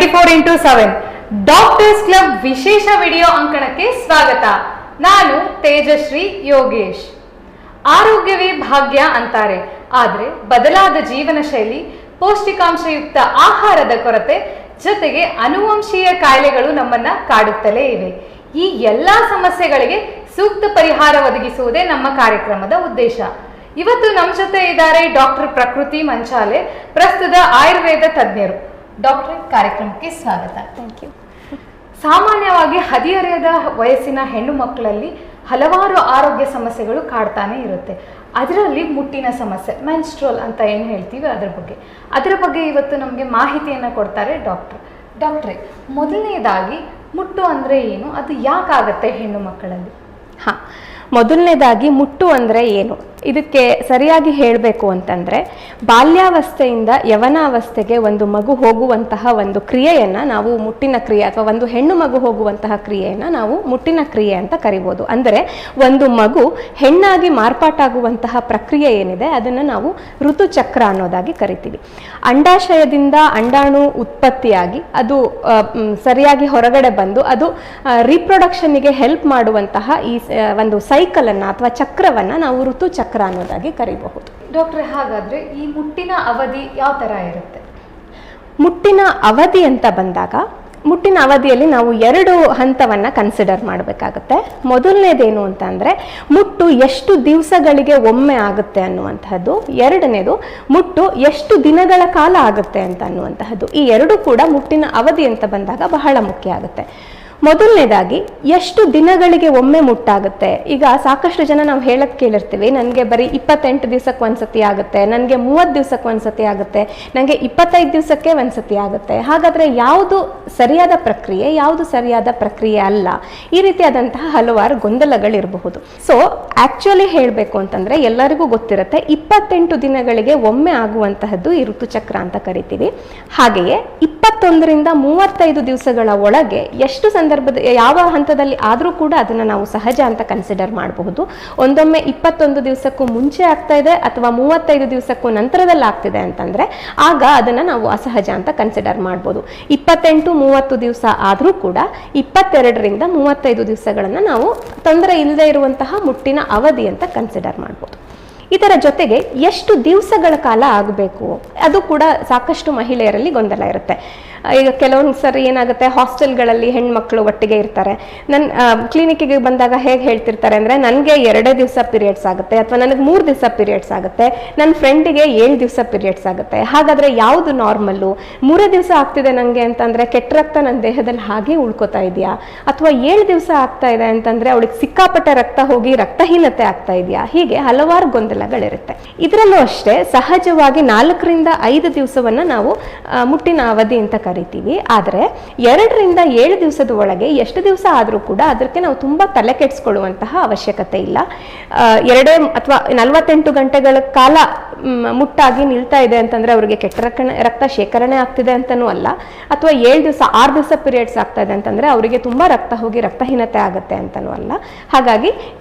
24x7 doctors club ವಿಶೇಷ video ಅಂಕಣಕ್ಕೆ ಸ್ವಾಗತ. ನಾನು ತೇಜಶ್ರೀ ಯೋಗೇಶ್. ಆರೋಗ್ಯವೇ ಭಾಗ್ಯ ಅಂತಾರೆ, ಆದರೆ ಬದಲಾದ ಜೀವನ ಶೈಲಿ, ಪೌಷ್ಟಿಕಾಂಶಯುಕ್ತ ಆಹಾರದ ಕೊರತೆ ಜೊತೆಗೆ ಅನುವಂಶೀಯ ಕಾಯಿಲೆಗಳು ನಮ್ಮನ್ನ ಕಾಡುತ್ತಲೇ ಇವೆ. ಈ ಎಲ್ಲಾ ಸಮಸ್ಯೆಗಳಿಗೆ ಸೂಕ್ತ ಪರಿಹಾರ ಒದಗಿಸುವುದೇ ನಮ್ಮ ಕಾರ್ಯಕ್ರಮದ ಉದ್ದೇಶ. ಇವತ್ತು ನಮ್ಮ ಜೊತೆ ಇದ್ದಾರೆ ಡಾಕ್ಟರ್ ಪ್ರಕೃತಿ ಮಂಚಾಲೆ, ಪ್ರಸ್ತುತ ಆಯುರ್ವೇದ ತಜ್ಞರು. ಡಾಕ್ಟರ್, ಕಾರ್ಯಕ್ರಮಕ್ಕೆ ಸ್ವಾಗತ. Thank you. ಸಾಮಾನ್ಯವಾಗಿ ಹದಿಹರೆಯದ ವಯಸ್ಸಿನ ಹೆಣ್ಣು ಮಕ್ಕಳಲ್ಲಿ ಹಲವಾರು ಆರೋಗ್ಯ ಸಮಸ್ಯೆಗಳು ಕಾಡ್ತಾನೆ ಇರುತ್ತೆ. ಅದರಲ್ಲಿ ಮುಟ್ಟಿನ ಸಮಸ್ಯೆ, ಮೆನ್ಸ್ಟ್ರೋಲ್ ಅಂತ ಏನು ಹೇಳ್ತೀವಿ, ಅದರ ಬಗ್ಗೆ ಇವತ್ತು ನಮಗೆ ಮಾಹಿತಿಯನ್ನು ಕೊಡ್ತಾರೆ ಡಾಕ್ಟ್ರೇ, ಮೊದಲನೇದಾಗಿ ಮುಟ್ಟು ಅಂದರೆ ಏನು, ಅದು ಯಾಕಾಗತ್ತೆ ಹೆಣ್ಣು ಮಕ್ಕಳಲ್ಲಿ? ಮೊದಲನೇದಾಗಿ ಮುಟ್ಟು ಅಂದರೆ ಏನು, ಇದಕ್ಕೆ ಸರಿಯಾಗಿ ಹೇಳಬೇಕು ಅಂತಂದರೆ, ಬಾಲ್ಯಾವಸ್ಥೆಯಿಂದ ಯವನಾವಸ್ಥೆಗೆ ಒಂದು ಮಗು ಹೋಗುವಂತಹ ಒಂದು ಕ್ರಿಯೆಯನ್ನು ನಾವು ಮುಟ್ಟಿನ ಕ್ರಿಯೆ, ಅಥವಾ ಒಂದು ಹೆಣ್ಣು ಮಗು ಹೋಗುವಂತಹ ಕ್ರಿಯೆಯನ್ನು ನಾವು ಮುಟ್ಟಿನ ಕ್ರಿಯೆ ಅಂತ ಕರಿಬೋದು. ಅಂದರೆ ಒಂದು ಮಗು ಹೆಣ್ಣಾಗಿ ಮಾರ್ಪಾಟಾಗುವಂತಹ ಪ್ರಕ್ರಿಯೆ ಏನಿದೆ ಅದನ್ನು ನಾವು ಋತುಚಕ್ರ ಅನ್ನೋದಾಗಿ ಕರಿತೀವಿ. ಅಂಡಾಶಯದಿಂದ ಅಂಡಾಣು ಉತ್ಪತ್ತಿಯಾಗಿ ಅದು ಸರಿಯಾಗಿ ಹೊರಗಡೆ ಬಂದು ಅದು ರೀಪ್ರೊಡಕ್ಷನ್ನಿಗೆ ಹೆಲ್ಪ್ ಮಾಡುವಂತಹ ಈ ಒಂದು ಸೈಕಲನ್ನು ಅಥವಾ ಚಕ್ರವನ್ನು ನಾವು ಋತುಚಕ್ರ ಅನ್ನೋದಾಗಿ ಕರಿಬಹುದು. ಡಾಕ್ಟ್ರೆ, ಹಾಗಾದ್ರೆ ಈ ಮುಟ್ಟಿನ ಅವಧಿ ಯಾವ ತರ ಇರುತ್ತೆ? ಮುಟ್ಟಿನ ಅವಧಿ ಅಂತ ಬಂದಾಗ, ಮುಟ್ಟಿನ ಅವಧಿಯಲ್ಲಿ ನಾವು ಎರಡು ಹಂತವನ್ನು ಕನ್ಸಿಡರ್ ಮಾಡಬೇಕಾಗುತ್ತೆ. ಮೊದಲನೇದೇನು ಅಂತ ಅಂದರೆ, ಮುಟ್ಟು ಎಷ್ಟು ದಿವಸಗಳಿಗೆ ಒಮ್ಮೆ ಆಗುತ್ತೆ ಅನ್ನುವಂತಹದ್ದು. ಎರಡನೇದು, ಮುಟ್ಟು ಎಷ್ಟು ದಿನಗಳ ಕಾಲ ಆಗುತ್ತೆ ಅಂತ ಅನ್ನುವಂತಹದ್ದು. ಈ ಎರಡು ಕೂಡ ಮುಟ್ಟಿನ ಅವಧಿ ಅಂತ ಬಂದಾಗ ಬಹಳ ಮುಖ್ಯ ಆಗುತ್ತೆ. ಮೊದಲನೇದಾಗಿ ಎಷ್ಟು ದಿನಗಳಿಗೆ ಒಮ್ಮೆ ಮುಟ್ಟಾಗುತ್ತೆ. ಈಗ ಸಾಕಷ್ಟು ಜನ ನಾವು ಹೇಳೋದು ಕೇಳಿರ್ತೀವಿ, ನನಗೆ ಬರೀ 28 ದಿವಸಕ್ಕೆ ಒಂದ್ಸತಿ ಆಗುತ್ತೆ, ನನಗೆ 30 ದಿವಸಕ್ಕೆ ಒಂದ್ಸತಿ ಆಗುತ್ತೆ, ನನಗೆ 25 ದಿವಸಕ್ಕೆ ಒಂದ್ಸತಿ ಆಗುತ್ತೆ. ಹಾಗಾದರೆ ಯಾವುದು ಸರಿಯಾದ ಪ್ರಕ್ರಿಯೆ, ಯಾವುದು ಸರಿಯಾದ ಪ್ರಕ್ರಿಯೆ ಅಲ್ಲ, ಈ ರೀತಿಯಾದಂತಹ ಹಲವಾರು ಗೊಂದಲಗಳಿರಬಹುದು. ಸೊ ಆ್ಯಕ್ಚುಲಿ ಹೇಳಬೇಕು ಅಂತಂದರೆ, ಎಲ್ಲರಿಗೂ ಗೊತ್ತಿರುತ್ತೆ 28 ದಿನಗಳಿಗೆ ಒಮ್ಮೆ ಆಗುವಂತಹದ್ದು ಈ ಋತುಚಕ್ರ ಅಂತ ಕರಿತೀವಿ. ಹಾಗೆಯೇ 21ರಿಂದ 35 ದಿವಸಗಳ ಒಳಗೆ ಎಷ್ಟು ಯಾವ ಹಂತದಲ್ಲಿ ಆದರೂ ಕೂಡ ಅದನ್ನು ನಾವು ಸಹಜ ಅಂತ ಕನ್ಸಿಡರ್ ಮಾಡಬಹುದು. ಒಂದೊಮ್ಮೆ 21 ದಿವಸಕ್ಕೂ ಮುಂಚೆ ಆಗ್ತಾ ಇದೆ ಅಥವಾ 35 ದಿವಸಕ್ಕೂ ನಂತರದಲ್ಲಿ ಆಗ್ತಿದೆ ಅಂತಂದರೆ ಆಗ ಅದನ್ನು ನಾವು ಅಸಹಜ ಅಂತ ಕನ್ಸಿಡರ್ ಮಾಡ್ಬೋದು. 28-30 ದಿವಸ ಆದರೂ ಕೂಡ 22ರಿಂದ 35 ದಿವಸಗಳನ್ನು ನಾವು ತೊಂದರೆ ಇಲ್ಲದೆ ಇರುವಂತಹ ಮುಟ್ಟಿನ ಅವಧಿ ಅಂತ ಕನ್ಸಿಡರ್ ಮಾಡ್ಬೋದು. ಇದರ ಜೊತೆಗೆ ಎಷ್ಟು ದಿವಸಗಳ ಕಾಲ ಆಗಬೇಕು, ಅದು ಕೂಡ ಸಾಕಷ್ಟು ಮಹಿಳೆಯರಲ್ಲಿ ಗೊಂದಲ ಇರುತ್ತೆ. ಈಗ ಕೆಲವೊಂದು ಸರಿ ಏನಾಗುತ್ತೆ, ಹಾಸ್ಟೆಲ್ಗಳಲ್ಲಿ ಹೆಣ್ಮಕ್ಳು ಒಟ್ಟಿಗೆ ಇರ್ತಾರೆ. ನನ್ನ ಕ್ಲಿನಿಕ್ಕಿಗೆ ಬಂದಾಗ ಹೇಗೆ ಹೇಳ್ತಿರ್ತಾರೆ ಅಂದರೆ, ನನಗೆ 2 ದಿವಸ ಪೀರಿಯಡ್ಸ್ ಆಗುತ್ತೆ, ಅಥವಾ ನನಗೆ 3 ದಿವಸ ಪೀರಿಯಡ್ಸ್ ಆಗುತ್ತೆ, ನನ್ನ ಫ್ರೆಂಡಿಗೆ 7 ದಿವಸ ಪೀರಿಯಡ್ಸ್ ಆಗುತ್ತೆ. ಹಾಗಾದರೆ ಯಾವುದು ನಾರ್ಮಲ್ಲು? 3 ದಿವಸ ಆಗ್ತಿದೆ ನನಗೆ ಅಂತಂದರೆ ಕೆಟ್ಟ ರಕ್ತ ನನ್ನ ದೇಹದಲ್ಲಿ ಹಾಗೆ ಉಳ್ಕೋತಾ ಇದೆಯಾ, ಅಥವಾ 7 ದಿವಸ ಆಗ್ತಾ ಇದೆ ಅಂತಂದರೆ ಅವಳಿಗೆ ಸಿಕ್ಕಾಪಟ್ಟೆ ರಕ್ತ ಹೋಗಿ ರಕ್ತಹೀನತೆ ಆಗ್ತಾ ಇದೆಯಾ? ಹೀಗೆ ಹಲವಾರು ಗೊಂದಲಗಳಿರುತ್ತೆ. ಇದರಲ್ಲೂ ಅಷ್ಟೇ, ಸಹಜವಾಗಿ 4ರಿಂದ 5 ದಿವಸವನ್ನು ನಾವು ಮುಟ್ಟಿನ ಅವಧಿ ಅಂತ ಕರಿತೀವಿ. ಆದರೆ 2ರಿಂದ 7 ದಿವಸದ ಒಳಗೆ ಎಷ್ಟು ದಿವಸ ಆದರೂ ಕೂಡ ಅದಕ್ಕೆ ನಾವು ತುಂಬ ತಲೆ ಕೆಡಿಸ್ಕೊಳ್ಳುವಂತಹ ಅವಶ್ಯಕತೆ ಇಲ್ಲ. 2 ಅಥವಾ 48 ಗಂಟೆಗಳ ಕಾಲ ಮುಟ್ಟಾಗಿ ನಿಲ್ತಾ ಇದೆ ಅಂತಂದರೆ ಅವರಿಗೆ ಕೆಟ್ಟ ರಕ್ತ ಶೇಖರಣೆ ಆಗ್ತಿದೆ ಅಂತನೂ ಅಲ್ಲ, ಅಥವಾ 7 ದಿವಸ 6 ದಿವಸ ಪೀರಿಯಡ್ಸ್ ಆಗ್ತಾ ಇದೆ ಅಂತಂದರೆ ಅವರಿಗೆ ತುಂಬ ರಕ್ತ ಹೋಗಿ ರಕ್ತಹೀನತೆ ಆಗುತ್ತೆ ಅಂತನೂ ಅಲ್ಲ. ಹಾಗಾಗಿ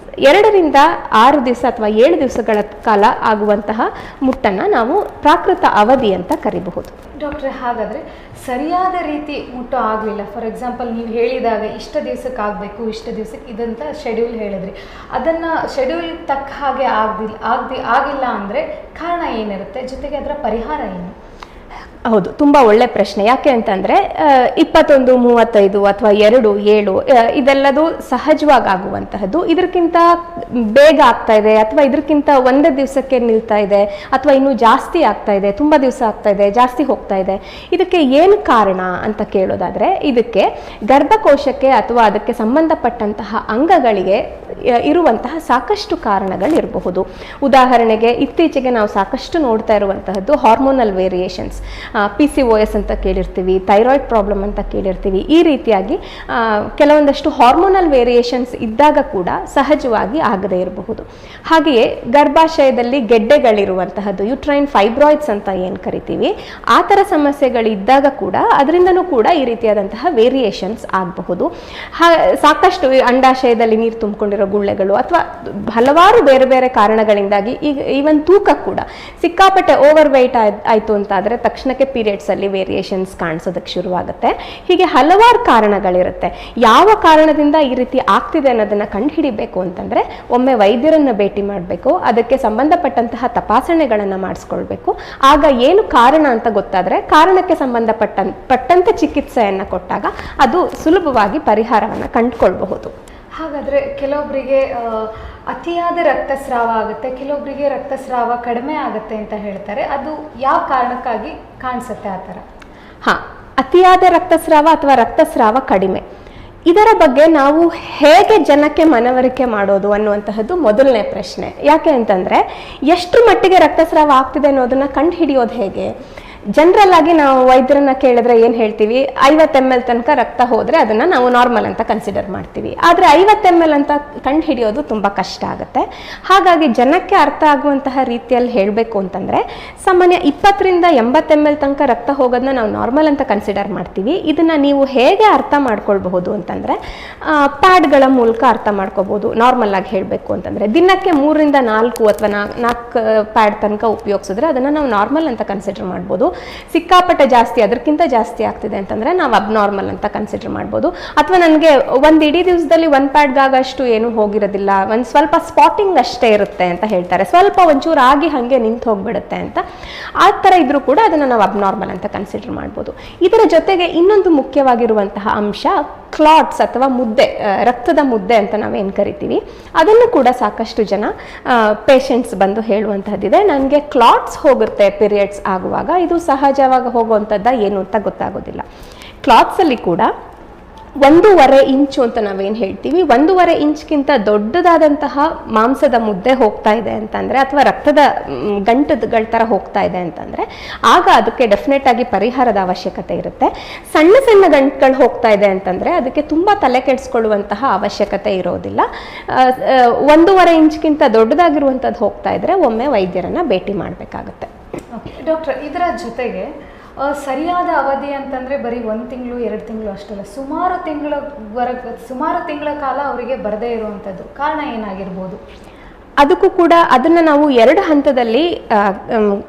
2ರಿಂದ 6 ದಿವಸ ಅಥವಾ 7 ದಿವಸಗಳ ಕಾಲ ಆಗುವಂತಹ ಮುಟ್ಟನ್ನು ನಾವು ಪ್ರಾಕೃತ ಅವಧಿ ಅಂತ ಕರಿಬಹುದು. ಡಾಕ್ಟ್ರೆ, ಹಾಗಾದರೆ ಸರಿಯಾದ ರೀತಿ ಮುಟ್ಟು ಆಗಲಿಲ್ಲ, ಫಾರ್ ಎಕ್ಸಾಂಪಲ್ ನೀವು ಹೇಳಿದಾಗ ಇಷ್ಟು ದಿವಸಕ್ಕೆ ಆಗಬೇಕು, ಇಷ್ಟು ದಿವಸಕ್ಕೆ ಇದಂತ ಶೆಡ್ಯೂಲ್ ಹೇಳಿದ್ರಿ, ಅದನ್ನು ಶೆಡ್ಯೂಲ್ ತಕ್ಕ ಹಾಗೆ ಆಗಿಲ್ಲ ಅಂದರೆ ಕಾರಣ ಏನಿರುತ್ತೆ, ಜೊತೆಗೆ ಅದರ ಪರಿಹಾರ ಏನು? ಹೌದು, ತುಂಬ ಒಳ್ಳೆ ಪ್ರಶ್ನೆ. ಯಾಕೆ ಅಂತಂದರೆ 21, 35 ಅಥವಾ 2, 7 ಇದೆಲ್ಲದು ಸಹಜವಾಗಿ ಆಗುವಂತಹದ್ದು. ಇದಕ್ಕಿಂತ ಬೇಗ ಆಗ್ತಾ ಇದೆ, ಅಥವಾ ಇದಕ್ಕಿಂತ 1 ದಿವಸಕ್ಕೆ ನಿಲ್ತಾ ಇದೆ, ಅಥವಾ ಇನ್ನೂ ಜಾಸ್ತಿ ಆಗ್ತಾ ಇದೆ, ತುಂಬ ದಿವಸ ಆಗ್ತಾ ಇದೆ, ಜಾಸ್ತಿ ಹೋಗ್ತಾ ಇದೆ. ಇದಕ್ಕೆ ಏನು ಕಾರಣ ಅಂತ ಕೇಳೋದಾದರೆ, ಇದಕ್ಕೆ ಗರ್ಭಕೋಶಕ್ಕೆ ಅಥವಾ ಅದಕ್ಕೆ ಸಂಬಂಧಪಟ್ಟಂತಹ ಅಂಗಗಳಿಗೆ ಇರುವಂತಹ ಸಾಕಷ್ಟು ಕಾರಣಗಳಿರಬಹುದು. ಉದಾಹರಣೆಗೆ ಇತ್ತೀಚೆಗೆ ನಾವು ಸಾಕಷ್ಟು ನೋಡ್ತಾ ಇರುವಂತಹದ್ದು ಹಾರ್ಮೋನಲ್ ವೇರಿಯೇಷನ್ಸ್. PCOS ಅಂತ ಕೇಳಿರ್ತೀವಿ, ಥೈರಾಯ್ಡ್ ಪ್ರಾಬ್ಲಮ್ ಅಂತ ಕೇಳಿರ್ತೀವಿ. ಈ ರೀತಿಯಾಗಿ ಕೆಲವೊಂದಷ್ಟು ಹಾರ್ಮೋನಲ್ ವೇರಿಯೇಷನ್ಸ್ ಇದ್ದಾಗ ಕೂಡ ಸಹಜವಾಗಿ ಆಗದೇ ಇರಬಹುದು. ಹಾಗೆಯೇ ಗರ್ಭಾಶಯದಲ್ಲಿ ಗೆಡ್ಡೆಗಳಿರುವಂತಹದ್ದು, ಯುಟ್ರೈನ್ ಫೈಬ್ರಾಯ್ಡ್ಸ್ ಅಂತ ಏನು ಕರಿತೀವಿ, ಆ ಥರ ಸಮಸ್ಯೆಗಳಿದ್ದಾಗ ಕೂಡ ಅದರಿಂದನೂ ಕೂಡ ಈ ರೀತಿಯಾದಂತಹ ವೇರಿಯೇಷನ್ಸ್ ಆಗಬಹುದು. ಸಾಕಷ್ಟು ಅಂಡಾಶಯದಲ್ಲಿ ನೀರು ತುಂಬಿಕೊಂಡಿರೋ ಗುಳ್ಳೆಗಳು ಅಥವಾ ಹಲವಾರು ಬೇರೆ ಬೇರೆ ಕಾರಣಗಳಿಂದಾಗಿ ಈಗ ಈವನ್ ತೂಕ ಕೂಡ ಸಿಕ್ಕಾಪಟ್ಟೆ ಓವರ್ ವೆಯ್ಟ್ ಆಯಿತು ಅಂತಾದರೆ ತಕ್ಷಣಕ್ಕೆ ಪೀರಿಯಡ್ಸಲ್ಲಿ ವೇರಿಯೇಷನ್ಸ್ ಕಾಣಿಸೋದಕ್ಕೆ ಶುರುವಾಗುತ್ತೆ. ಹೀಗೆ ಹಲವಾರು ಕಾರಣಗಳಿರುತ್ತೆ. ಯಾವ ಕಾರಣದಿಂದ ಈ ರೀತಿ ಆಗ್ತಿದೆ ಅನ್ನೋದನ್ನು ಕಂಡುಹಿಡಿಬೇಕು ಅಂತಂದರೆ ಒಮ್ಮೆ ವೈದ್ಯರನ್ನು ಭೇಟಿ ಮಾಡಬೇಕು, ಅದಕ್ಕೆ ಸಂಬಂಧಪಟ್ಟಂತಹ ತಪಾಸಣೆಗಳನ್ನು ಮಾಡಿಸ್ಕೊಳ್ಬೇಕು. ಆಗ ಏನು ಕಾರಣ ಅಂತ ಗೊತ್ತಾದರೆ ಕಾರಣಕ್ಕೆ ಸಂಬಂಧಪಟ್ಟಂತೆ ಚಿಕಿತ್ಸೆಯನ್ನು ಕೊಟ್ಟಾಗ ಅದು ಸುಲಭವಾಗಿ ಪರಿಹಾರವನ್ನು ಕಂಡುಕೊಳ್ಬಹುದು. ಹಾಗಾದರೆ ಕೆಲವೊಬ್ಬರಿಗೆ ಅತಿಯಾದ ರಕ್ತಸ್ರಾವ ಆಗುತ್ತೆ, ಕೆಲವೊಬ್ಬರಿಗೆ ರಕ್ತಸ್ರಾವ ಕಡಿಮೆ ಆಗುತ್ತೆ ಅಂತ ಹೇಳ್ತಾರೆ. ಅದು ಯಾವ ಕಾರಣಕ್ಕಾಗಿ ಕಾಣಿಸುತ್ತೆ ಆ ಥರ? ಅತಿಯಾದ ರಕ್ತಸ್ರಾವ ಅಥವಾ ರಕ್ತಸ್ರಾವ ಕಡಿಮೆ, ಇದರ ಬಗ್ಗೆ ನಾವು ಹೇಗೆ ಜನಕ್ಕೆ ಮನವರಿಕೆ ಮಾಡೋದು ಅನ್ನುವಂತಹದ್ದು ಮೊದಲನೇ ಪ್ರಶ್ನೆ. ಯಾಕೆ ಅಂತಂದರೆ ಎಷ್ಟು ಮಟ್ಟಿಗೆ ರಕ್ತಸ್ರಾವ ಆಗ್ತಿದೆ ಅನ್ನೋದನ್ನು ಕಂಡು ಹಿಡಿಯೋದು ಹೇಗೆ? ಜನರಲ್ ಆಗಿ ನಾವು ವೈದ್ಯರನ್ನ ಕೇಳಿದ್ರೆ ಏನು ಹೇಳ್ತೀವಿ, 50 ml ತನಕ ರಕ್ತ ಹೋದರೆ ಅದನ್ನು ನಾವು ನಾರ್ಮಲ್ ಅಂತ ಕನ್ಸಿಡರ್ ಮಾಡ್ತೀವಿ. ಆದರೆ 50 ml ಅಂತ ಕಂಡು ಹಿಡಿಯೋದು ತುಂಬ ಕಷ್ಟ ಆಗುತ್ತೆ. ಹಾಗಾಗಿ ಜನಕ್ಕೆ ಅರ್ಥ ಆಗುವಂತಹ ರೀತಿಯಲ್ಲಿ ಹೇಳಬೇಕು ಅಂತಂದರೆ ಸಾಮಾನ್ಯ 20 ರಿಂದ 80 ml ತನಕ ರಕ್ತ ಹೋಗೋದನ್ನ ನಾವು ನಾರ್ಮಲ್ ಅಂತ ಕನ್ಸಿಡರ್ ಮಾಡ್ತೀವಿ. ಇದನ್ನು ನೀವು ಹೇಗೆ ಅರ್ಥ ಮಾಡ್ಕೊಳ್ಬಹುದು ಅಂತಂದರೆ ಪ್ಯಾಡ್ಗಳ ಮೂಲಕ ಅರ್ಥ ಮಾಡ್ಕೋಬಹುದು. ನಾರ್ಮಲ್ ಆಗಿ ಹೇಳಬೇಕು ಅಂತಂದರೆ ದಿನಕ್ಕೆ 3 ರಿಂದ 4 ಅಥವಾ 4 ಪ್ಯಾಡ್ ತನಕ ಉಪಯೋಗಿಸಿದ್ರೆ ಅದನ್ನು ನಾವು ನಾರ್ಮಲ್ ಅಂತ ಕನ್ಸಿಡರ್ ಮಾಡ್ಬೋದು. ಸಿಕ್ಕಾಪಟ್ಟೆ ಜಾಸ್ತಿ ಅದಕ್ಕಿಂತ ಜಾಸ್ತಿ ಆಗ್ತಿದೆ ಅಂತಂದರೆ ನಾವು ಅಬ್ನಾರ್ಮಲ್ ಅಂತ ಕನ್ಸಿಡರ್ ಮಾಡ್ಬೋದು. ಅಥವಾ ನನಗೆ ಒಂದು ಇಡೀ ದಿವಸದಲ್ಲಿ 1 ಪ್ಯಾಡ್ಗಾಗಷ್ಟು ಏನೂ ಹೋಗಿರೋದಿಲ್ಲ, ಒಂದು ಸ್ವಲ್ಪ ಸ್ಪಾಟಿಂಗ್ ಅಷ್ಟೇ ಇರುತ್ತೆ ಅಂತ ಹೇಳ್ತಾರೆ, ಸ್ವಲ್ಪ ಒಂಚೂರು ಆಗಿ ಹಾಗೆ ನಿಂತು ಹೋಗ್ಬಿಡುತ್ತೆ ಅಂತ. ಆ ಥರ ಇದ್ರೂ ಕೂಡ ಅದನ್ನು ನಾವು ಅಬ್ನಾರ್ಮಲ್ ಅಂತ ಕನ್ಸಿಡರ್ ಮಾಡ್ಬೋದು. ಇದರ ಜೊತೆಗೆ ಇನ್ನೊಂದು ಮುಖ್ಯವಾಗಿರುವಂತಹ ಅಂಶ ಕ್ಲಾಟ್ಸ್ ಅಥವಾ ಮುದ್ದೆ, ರಕ್ತದ ಮುದ್ದೆ ಅಂತ ನಾವೇನು ಕರಿತೀವಿ, ಅದನ್ನು ಕೂಡ ಸಾಕಷ್ಟು ಜನ ಪೇಷಂಟ್ಸ್ ಬಂದು ಹೇಳುವಂತಹದ್ದಿದೆ. ನನಗೆ ಕ್ಲಾಟ್ಸ್ ಹೋಗುತ್ತೆ ಪೀರಿಯಡ್ಸ್ ಆಗುವಾಗ, ಇದು ಸಹಜವಾಗಿ ಹೋಗುವಂಥದ್ದ ಏನು ಅಂತ ಗೊತ್ತಾಗೋದಿಲ್ಲ. ಕ್ಲಾಟ್ಸಲ್ಲಿ ಕೂಡ 1.5 ಇಂಚು ಅಂತ ನಾವೇನು ಹೇಳ್ತೀವಿ, 1.5 ಇಂಚ್ಗಿಂತ ದೊಡ್ಡದಾದಂತಹ ಮಾಂಸದ ಮುದ್ದೆ ಹೋಗ್ತಾ ಇದೆ ಅಂತಂದರೆ ಅಥವಾ ರಕ್ತದ ಗಂಟುಗಳ ಥರ ಹೋಗ್ತಾ ಇದೆ ಅಂತಂದರೆ ಆಗ ಅದಕ್ಕೆ ಡೆಫಿನೆಟ್ ಆಗಿ ಪರಿಹಾರದ ಅವಶ್ಯಕತೆ ಇರುತ್ತೆ. ಸಣ್ಣ ಸಣ್ಣ ಗಂಟುಗಳು ಹೋಗ್ತಾ ಇದೆ ಅಂತಂದರೆ ಅದಕ್ಕೆ ತುಂಬ ತಲೆ ಕೆಡಿಸ್ಕೊಳ್ಳುವಂತಹ ಅವಶ್ಯಕತೆ ಇರೋದಿಲ್ಲ. 1.5 ಇಂಚ್ಗಿಂತ ದೊಡ್ಡದಾಗಿರುವಂಥದ್ದು ಹೋಗ್ತಾ ಇದ್ದರೆ ಒಮ್ಮೆ ವೈದ್ಯರನ್ನು ಭೇಟಿ ಮಾಡಬೇಕಾಗುತ್ತೆ. ಓಕೆ ಡಾಕ್ಟರ್, ಇದರ ಜೊತೆಗೆ ಸರಿಯಾದ ಅವಧಿ ಅಂತಂದರೆ ಬರೀ 1 ತಿಂಗಳು 2 ತಿಂಗಳು ಅಷ್ಟಲ್ಲ, ಸುಮಾರು ತಿಂಗಳ ಕಾಲ ಅವರಿಗೆ ಬರದೇ ಇರುವಂಥದ್ದು ಕಾರಣ ಏನಾಗಿರ್ಬೋದು? ಅದಕ್ಕೂ ಕೂಡ ಅದನ್ನು ನಾವು 2 ಹಂತದಲ್ಲಿ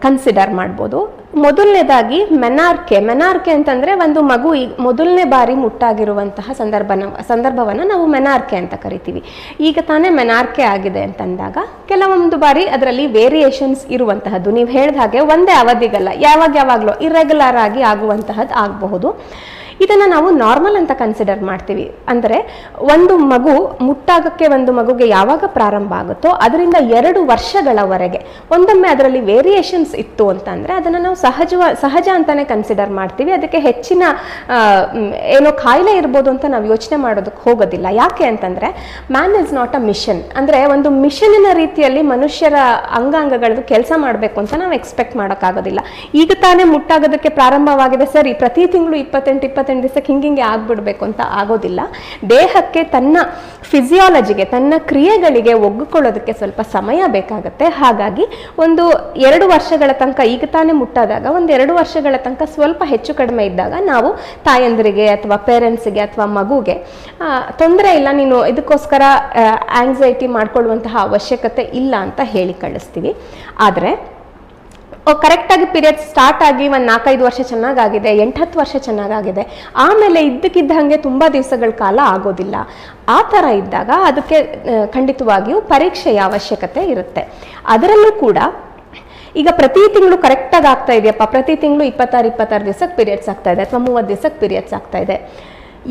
ಕನ್ಸಿಡರ್ ಮಾಡ್ಬೋದು. ಮೊದಲನೇದಾಗಿ ಮೆನಾರ್ಕೆ ಅಂತಂದರೆ ಒಂದು ಮಗು ಮೊದಲನೇ ಬಾರಿ ಮುಟ್ಟಾಗಿರುವಂತಹ ಸಂದರ್ಭವನ್ನು ನಾವು ಮೆನಾರ್ಕೆ ಅಂತ ಕರಿತೀವಿ. ಈಗ ತಾನೇ ಮೆನಾರ್ಕೆ ಆಗಿದೆ ಅಂತಂದಾಗ ಕೆಲವೊಂದು ಬಾರಿ ಅದರಲ್ಲಿ ವೇರಿಯೇಷನ್ಸ್ ಇರುವಂತಹದ್ದು, ನೀವು ಹೇಳಿದ ಹಾಗೆ ಒಂದೇ ಅವಧಿಗಲ್ಲ, ಯಾವಾಗಲೂ ಇರ್ರೆಗ್ಯುಲರ್ ಆಗಿ ಆಗುವಂತಹದ್ದು ಆಗಬಹುದು. ಇದನ್ನು ನಾವು ನಾರ್ಮಲ್ ಅಂತ ಕನ್ಸಿಡರ್ ಮಾಡ್ತೀವಿ. ಅಂದರೆ ಒಂದು ಮಗು ಮುಟ್ಟಾಗಕ್ಕೆ ಒಂದು ಮಗುಗೆ ಯಾವಾಗ ಪ್ರಾರಂಭ ಆಗುತ್ತೋ ಅದರಿಂದ 2 ವರ್ಷಗಳವರೆಗೆ ಒಂದೊಮ್ಮೆ ಅದರಲ್ಲಿ ವೇರಿಯೇಷನ್ಸ್ ಇತ್ತು ಅಂತಂದರೆ ಅದನ್ನು ನಾವು ಸಹಜ ಅಂತಲೇ ಕನ್ಸಿಡರ್ ಮಾಡ್ತೀವಿ. ಅದಕ್ಕೆ ಹೆಚ್ಚಿನ ಏನೋ ಕಾಯಿಲೆ ಇರ್ಬೋದು ಅಂತ ನಾವು ಯೋಚನೆ ಮಾಡೋದಕ್ಕೆ ಹೋಗೋದಿಲ್ಲ. ಯಾಕೆ ಅಂತಂದರೆ man is not a mission. ಅಂದರೆ ಒಂದು ಮಿಷನಿನ ರೀತಿಯಲ್ಲಿ ಮನುಷ್ಯರ ಅಂಗಾಂಗಗಳದ್ದು ಕೆಲಸ ಮಾಡಬೇಕು ಅಂತ ನಾವು ಎಕ್ಸ್ಪೆಕ್ಟ್ ಮಾಡೋಕ್ಕಾಗೋದಿಲ್ಲ. ಈಗ ತಾನೇ ಮುಟ್ಟಾಗೋದಕ್ಕೆ ಪ್ರಾರಂಭವಾಗಿದೆ ಸರಿ, ಪ್ರತಿ ತಿಂಗಳು 28 ದಿವಸಕ್ಕೆ ಹಿಂಗೆ ಆಗ್ಬಿಡ್ಬೇಕು ಅಂತ ಆಗೋದಿಲ್ಲ. ದೇಹಕ್ಕೆ ತನ್ನ ಫಿಸಿಯಾಲಜಿಗೆ, ತನ್ನ ಕ್ರಿಯೆಗಳಿಗೆ ಒಗ್ಗಿಕೊಳ್ಳೋದಕ್ಕೆ ಸ್ವಲ್ಪ ಸಮಯ ಬೇಕಾಗುತ್ತೆ. ಹಾಗಾಗಿ ಒಂದು 2 ವರ್ಷಗಳ ತನಕ, ಈಗ ತಾನೇ ಮುಟ್ಟಾದಾಗ ಒಂದು 2 ವರ್ಷಗಳ ತನಕ ಸ್ವಲ್ಪ ಹೆಚ್ಚು ಕಡಿಮೆ ಇದ್ದಾಗ ನಾವು ತಾಯಂದಿರಿಗೆ ಅಥವಾ ಪೇರೆಂಟ್ಸಿಗೆ ಅಥವಾ ಮಗುಗೆ ತೊಂದರೆ ಇಲ್ಲ, ನೀನು ಇದಕ್ಕೋಸ್ಕರ ಆಂಗ್ಸೈಟಿ ಮಾಡ್ಕೊಳ್ಳುವಂತಹ ಅವಶ್ಯಕತೆ ಇಲ್ಲ ಅಂತ ಹೇಳಿ ಕಳಿಸ್ತೀವಿ. ಆದರೆ ಕರೆಕ್ಟಾಗಿ ಪೀರಿಯಡ್ಸ್ ಸ್ಟಾರ್ಟ್ ಆಗಿ ಒಂದು 4-5 ವರ್ಷ ಚೆನ್ನಾಗಾಗಿದೆ, 8-10 ವರ್ಷ ಚೆನ್ನಾಗಾಗಿದೆ, ಆಮೇಲೆ ಇದ್ದಕ್ಕಿದ್ದಂಗೆ ತುಂಬ ದಿವಸಗಳ ಕಾಲ ಆಗೋದಿಲ್ಲ. ಆ ಥರ ಇದ್ದಾಗ ಅದಕ್ಕೆ ಖಂಡಿತವಾಗಿಯೂ ಪರೀಕ್ಷೆಯ ಅವಶ್ಯಕತೆ ಇರುತ್ತೆ. ಅದರಲ್ಲೂ ಕೂಡ ಈಗ ಪ್ರತಿ ತಿಂಗಳು ಕರೆಕ್ಟಾಗಿ ಆಗ್ತಾ ಇದೆಯಪ್ಪ, ಪ್ರತಿ ತಿಂಗಳು 26 ದಿವಸಕ್ಕೆ ಪೀರಿಯಡ್ಸ್ ಆಗ್ತಾ ಇದೆ ಅಥವಾ 30 ದಿವಸಕ್ಕೆ ಪೀರಿಯಡ್ಸ್ ಆಗ್ತಾ ಇದೆ,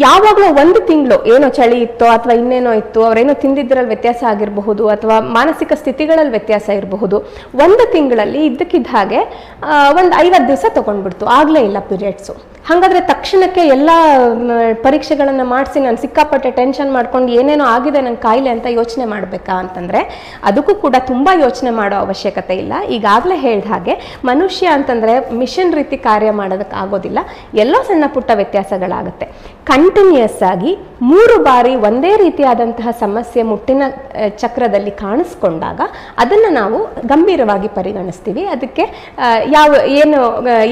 ಯಾವಾಗಲೂ 1 ತಿಂಗಳು ಏನೋ ಚಳಿ ಇತ್ತೋ ಅಥವಾ ಇನ್ನೇನೋ ಇತ್ತು, ಅವರೇನೋ ತಿಂದಿದ್ರಲ್ಲಿ ವ್ಯತ್ಯಾಸ ಆಗಿರಬಹುದು ಅಥವಾ ಮಾನಸಿಕ ಸ್ಥಿತಿಗಳಲ್ಲಿ ವ್ಯತ್ಯಾಸ ಇರಬಹುದು, 1 ತಿಂಗಳಲ್ಲಿ ಇದ್ದಕ್ಕಿದ್ದ ಹಾಗೆ ಒಂದು 50 ದಿವಸ ತೊಗೊಂಡ್ಬಿಡ್ತು, ಆಗಲೇ ಇಲ್ಲ ಪೀರಿಯಡ್ಸು. ಹಾಗಾದರೆ ತಕ್ಷಣಕ್ಕೆ ಎಲ್ಲ ಪರೀಕ್ಷೆಗಳನ್ನು ಮಾಡಿಸಿ ನಾನು ಸಿಕ್ಕಾಪಟ್ಟೆ ಟೆನ್ಷನ್ ಮಾಡ್ಕೊಂಡು ಏನೇನೋ ಆಗಿದೆ ನನ್ನ ಕಾಯಿಲೆ ಅಂತ ಯೋಚನೆ ಮಾಡಬೇಕಾ ಅಂತಂದರೆ ಅದಕ್ಕೂ ಕೂಡ ತುಂಬ ಯೋಚನೆ ಮಾಡೋ ಅವಶ್ಯಕತೆ ಇಲ್ಲ. ಈಗಾಗಲೇ ಹೇಳಿದ ಹಾಗೆ ಮನುಷ್ಯ ಅಂತಂದರೆ ಮಿಷನ್ ರೀತಿ ಕಾರ್ಯ ಮಾಡೋದಕ್ಕೆ ಆಗೋದಿಲ್ಲ, ಎಲ್ಲೋ ಸಣ್ಣ ಪುಟ್ಟ ವ್ಯತ್ಯಾಸಗಳಾಗುತ್ತೆ. ಕಂಟಿನ್ಯೂಯಸ್ ಆಗಿ 3 ಬಾರಿ ಒಂದೇ ರೀತಿಯಾದಂತಹ ಸಮಸ್ಯೆ ಮುಟ್ಟಿನ ಚಕ್ರದಲ್ಲಿ ಕಾಣಿಸ್ಕೊಂಡಾಗ ಅದನ್ನು ನಾವು ಗಂಭೀರವಾಗಿ ಪರಿಗಣಿಸ್ತೀವಿ. ಅದಕ್ಕೆ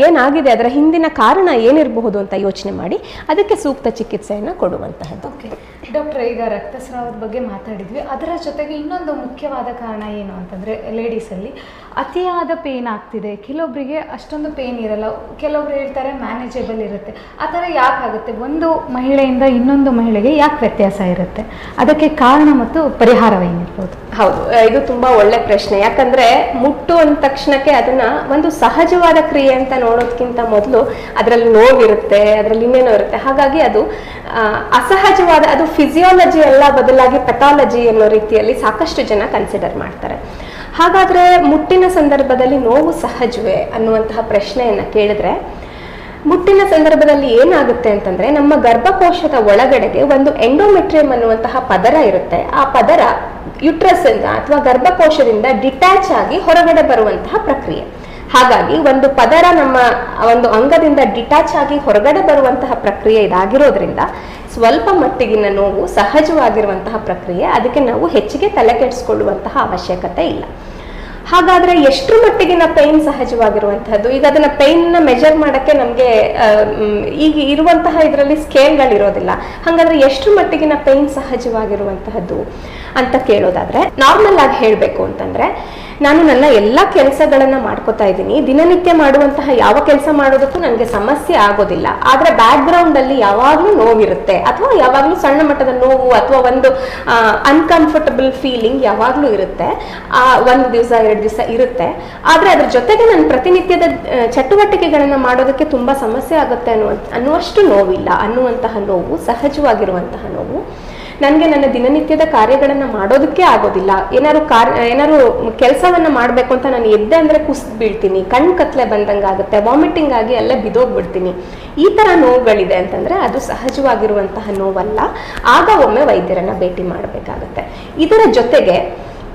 ಏನಾಗಿದೆ, ಅದರ ಹಿಂದಿನ ಕಾರಣ ಏನಿರಬಹುದು ಅಂತ ಯೋಚನೆ ಮಾಡಿ ಅದಕ್ಕೆ ಸೂಕ್ತ ಚಿಕಿತ್ಸೆಯನ್ನು ಕೊಡುವಂತಹದ್ದು. ಓಕೆ ಡಾಕ್ಟ್ರೆ, ಈಗ ರಕ್ತಸ್ರಾವದ ಬಗ್ಗೆ ಮಾತಾಡಿದ್ವಿ. ಅದರ ಜೊತೆಗೆ ಇನ್ನೊಂದು ಮುಖ್ಯವಾದ ಕಾರಣ ಏನು ಅಂತಂದರೆ, ಲೇಡೀಸಲ್ಲಿ ಅತಿಯಾದ ಪೇಯ್ನ್ ಆಗ್ತಿದೆ. ಕೆಲವೊಬ್ಬರಿಗೆ ಅಷ್ಟೊಂದು ಪೇಯ್ನ್ ಇರಲ್ಲ, ಕೆಲವೊಬ್ರು ಹೇಳ್ತಾರೆ ಮ್ಯಾನೇಜಬಲ್ ಇರುತ್ತೆ. ಆ ಥರ ಯಾಕಾಗುತ್ತೆ? ಒಂದು ಮಹಿಳೆಯಿಂದ ಇನ್ನೊಂದು ಮಹಿಳೆಗೆ ಯಾಕೆ ವ್ಯತ್ಯಾಸ ಇರುತ್ತೆ? ಅದಕ್ಕೆ ಕಾರಣ ಮತ್ತು ಪರಿಹಾರವೇನಿರ್ಬೋದು? ಹೌದು, ಇದು ತುಂಬಾ ಒಳ್ಳೆ ಪ್ರಶ್ನೆ. ಯಾಕಂದ್ರೆ ಮುಟ್ಟು ಅಂದ ತಕ್ಷಣಕ್ಕೆ ಅದನ್ನ ಒಂದು ಸಹಜವಾದ ಕ್ರಿಯೆ ಅಂತ ನೋಡೋದಕ್ಕಿಂತ ಮೊದಲು ಅದರಲ್ಲಿ ನೋವಿರುತ್ತೆ, ಅದರಲ್ಲಿ ಇನ್ನೇನೋ ಇರುತ್ತೆ. ಹಾಗಾಗಿ ಅದು ಅಸಹಜವಾದ, ಅದು ಫಿಸಿಯಾಲಜಿ ಎಲ್ಲ ಬದಲಾಗಿ ಪೆಥಾಲಜಿ ಅನ್ನೋ ರೀತಿಯಲ್ಲಿ ಸಾಕಷ್ಟು ಜನ ಕನ್ಸಿಡರ್ ಮಾಡ್ತಾರೆ. ಹಾಗಾದ್ರೆ ಮುಟ್ಟಿನ ಸಂದರ್ಭದಲ್ಲಿ ನೋವು ಸಹಜವೇ ಅನ್ನುವಂತಹ ಪ್ರಶ್ನೆಯನ್ನ ಕೇಳಿದ್ರೆ, ಮುಟ್ಟಿನ ಸಂದರ್ಭದಲ್ಲಿ ಏನಾಗುತ್ತೆ ಅಂತಂದ್ರೆ, ನಮ್ಮ ಗರ್ಭಕೋಶದ ಒಳಗಡೆಗೆ ಒಂದು ಎಂಡೋಮೆಟ್ರಿಯಂ ಅನ್ನುವಂತಹ ಪದರ ಇರುತ್ತೆ. ಆ ಪದರ ಯುಟ್ರಸ್ ಇಂದ ಅಥವಾ ಗರ್ಭಕೋಶದಿಂದ ಡಿಟ್ಯಾಚ್ ಆಗಿ ಹೊರಗಡೆ ಬರುವಂತಹ ಪ್ರಕ್ರಿಯೆ. ಹಾಗಾಗಿ ಒಂದು ಪದರ ನಮ್ಮ ಒಂದು ಅಂಗದಿಂದ ಡಿಟ್ಯಾಚ್ ಆಗಿ ಹೊರಗಡೆ ಬರುವಂತಹ ಪ್ರಕ್ರಿಯೆ ಇದಾಗಿರೋದ್ರಿಂದ ಸ್ವಲ್ಪ ಮಟ್ಟಿಗಿನ ನೋವು ಸಹಜವಾಗಿರುವಂತಹ ಪ್ರಕ್ರಿಯೆ. ಅದಕ್ಕೆ ನಾವು ಹೆಚ್ಚಿಗೆ ತಲೆ ಕೆಡಿಸ್ಕೊಳ್ಳುವಂತಹ ಅವಶ್ಯಕತೆ ಇಲ್ಲ. ಹಾಗಾದ್ರೆ ಎಷ್ಟರ ಮಟ್ಟಿಗಿನ ಪೈನ್ ಸಹಜವಾಗಿರುವಂತಹದ್ದು? ಈಗ ಅದನ್ನ ಪೈನ್ ನ ಮೆಜರ್ ಮಾಡಕ್ಕೆ ನಮ್ಗೆ ಈಗ ಇರುವಂತಹ ಇದರಲ್ಲಿ ಸ್ಕೇಲ್ಗಳಿರೋದಿಲ್ಲ. ಹಾಗಾದ್ರೆ ಎಷ್ಟರ ಮಟ್ಟಿಗಿನ ಪೈನ್ ಸಹಜವಾಗಿರುವಂತಹದ್ದು ಅಂತ ಕೇಳೋದಾದ್ರೆ, ನಾರ್ಮಲ್ ಆಗಿ ಹೇಳ್ಬೇಕು ಅಂತಂದ್ರೆ, ನಾನು ನನ್ನ ಎಲ್ಲ ಕೆಲಸಗಳನ್ನ ಮಾಡ್ಕೋತಾ ಇದ್ದೀನಿ, ದಿನನಿತ್ಯ ಮಾಡುವಂತಹ ಯಾವ ಕೆಲಸ ಮಾಡೋದಕ್ಕೂ ನನಗೆ ಸಮಸ್ಯೆ ಆಗೋದಿಲ್ಲ. ಆದ್ರೆ ಬ್ಯಾಕ್ ಗ್ರೌಂಡ್ ಅಲ್ಲಿ ಯಾವಾಗ್ಲೂ ನೋವಿರುತ್ತೆ, ಅಥವಾ ಯಾವಾಗ್ಲೂ ಸಣ್ಣ ಮಟ್ಟದ ನೋವು ಅಥವಾ ಒಂದು ಅನ್ಕಂಫರ್ಟಬಲ್ ಫೀಲಿಂಗ್ ಯಾವಾಗ್ಲೂ ಇರುತ್ತೆ. ಒಂದು ದಿವಸ 2 ದಿವಸ ಇರುತ್ತೆ. ಆದ್ರೆ ಅದ್ರ ಜೊತೆಗೆ ನನ್ನ ಪ್ರತಿನಿತ್ಯದ ಚಟುವಟಿಕೆಗಳನ್ನ ಮಾಡೋದಕ್ಕೆ ತುಂಬಾ ಸಮಸ್ಯೆ ಆಗುತ್ತೆ ಅನ್ನುವಷ್ಟು ನೋವಿಲ್ಲ. ಅನ್ನುವಂತಹ ನೋವು ಸಹಜವಾಗಿರುವಂತಹ ನೋವು. ನನಗೆ ನನ್ನ ದಿನನಿತ್ಯದ ಕಾರ್ಯಗಳನ್ನ ಮಾಡೋದಕ್ಕೆ ಆಗೋದಿಲ್ಲ. ಏನಾದ್ರು ಕೆಲಸವನ್ನ ಮಾಡ್ಬೇಕು ಅಂತ ನಾನು ಎದ್ದೆ ಅಂದ್ರೆ ಕುಸಿದು ಬೀಳ್ತೀನಿ, ಕಣ್ ಕತ್ಲೆ ಬಂದಂಗಾಗುತ್ತೆ, ವಾಮಿಟಿಂಗ್ ಆಗಿ ಅಲ್ಲೇ ಬಿದೋಗ್ಬಿಡ್ತೀನಿ. ಈ ತರ ನೋವುಗಳಿದೆ ಅಂತಂದ್ರೆ ಅದು ಸಹಜವಾಗಿರುವಂತಹ ನೋವಲ್ಲ. ಆಗ ಒಮ್ಮೆ ವೈದ್ಯರನ್ನ ಭೇಟಿ ಮಾಡಬೇಕಾಗತ್ತೆ. ಇದರ ಜೊತೆಗೆ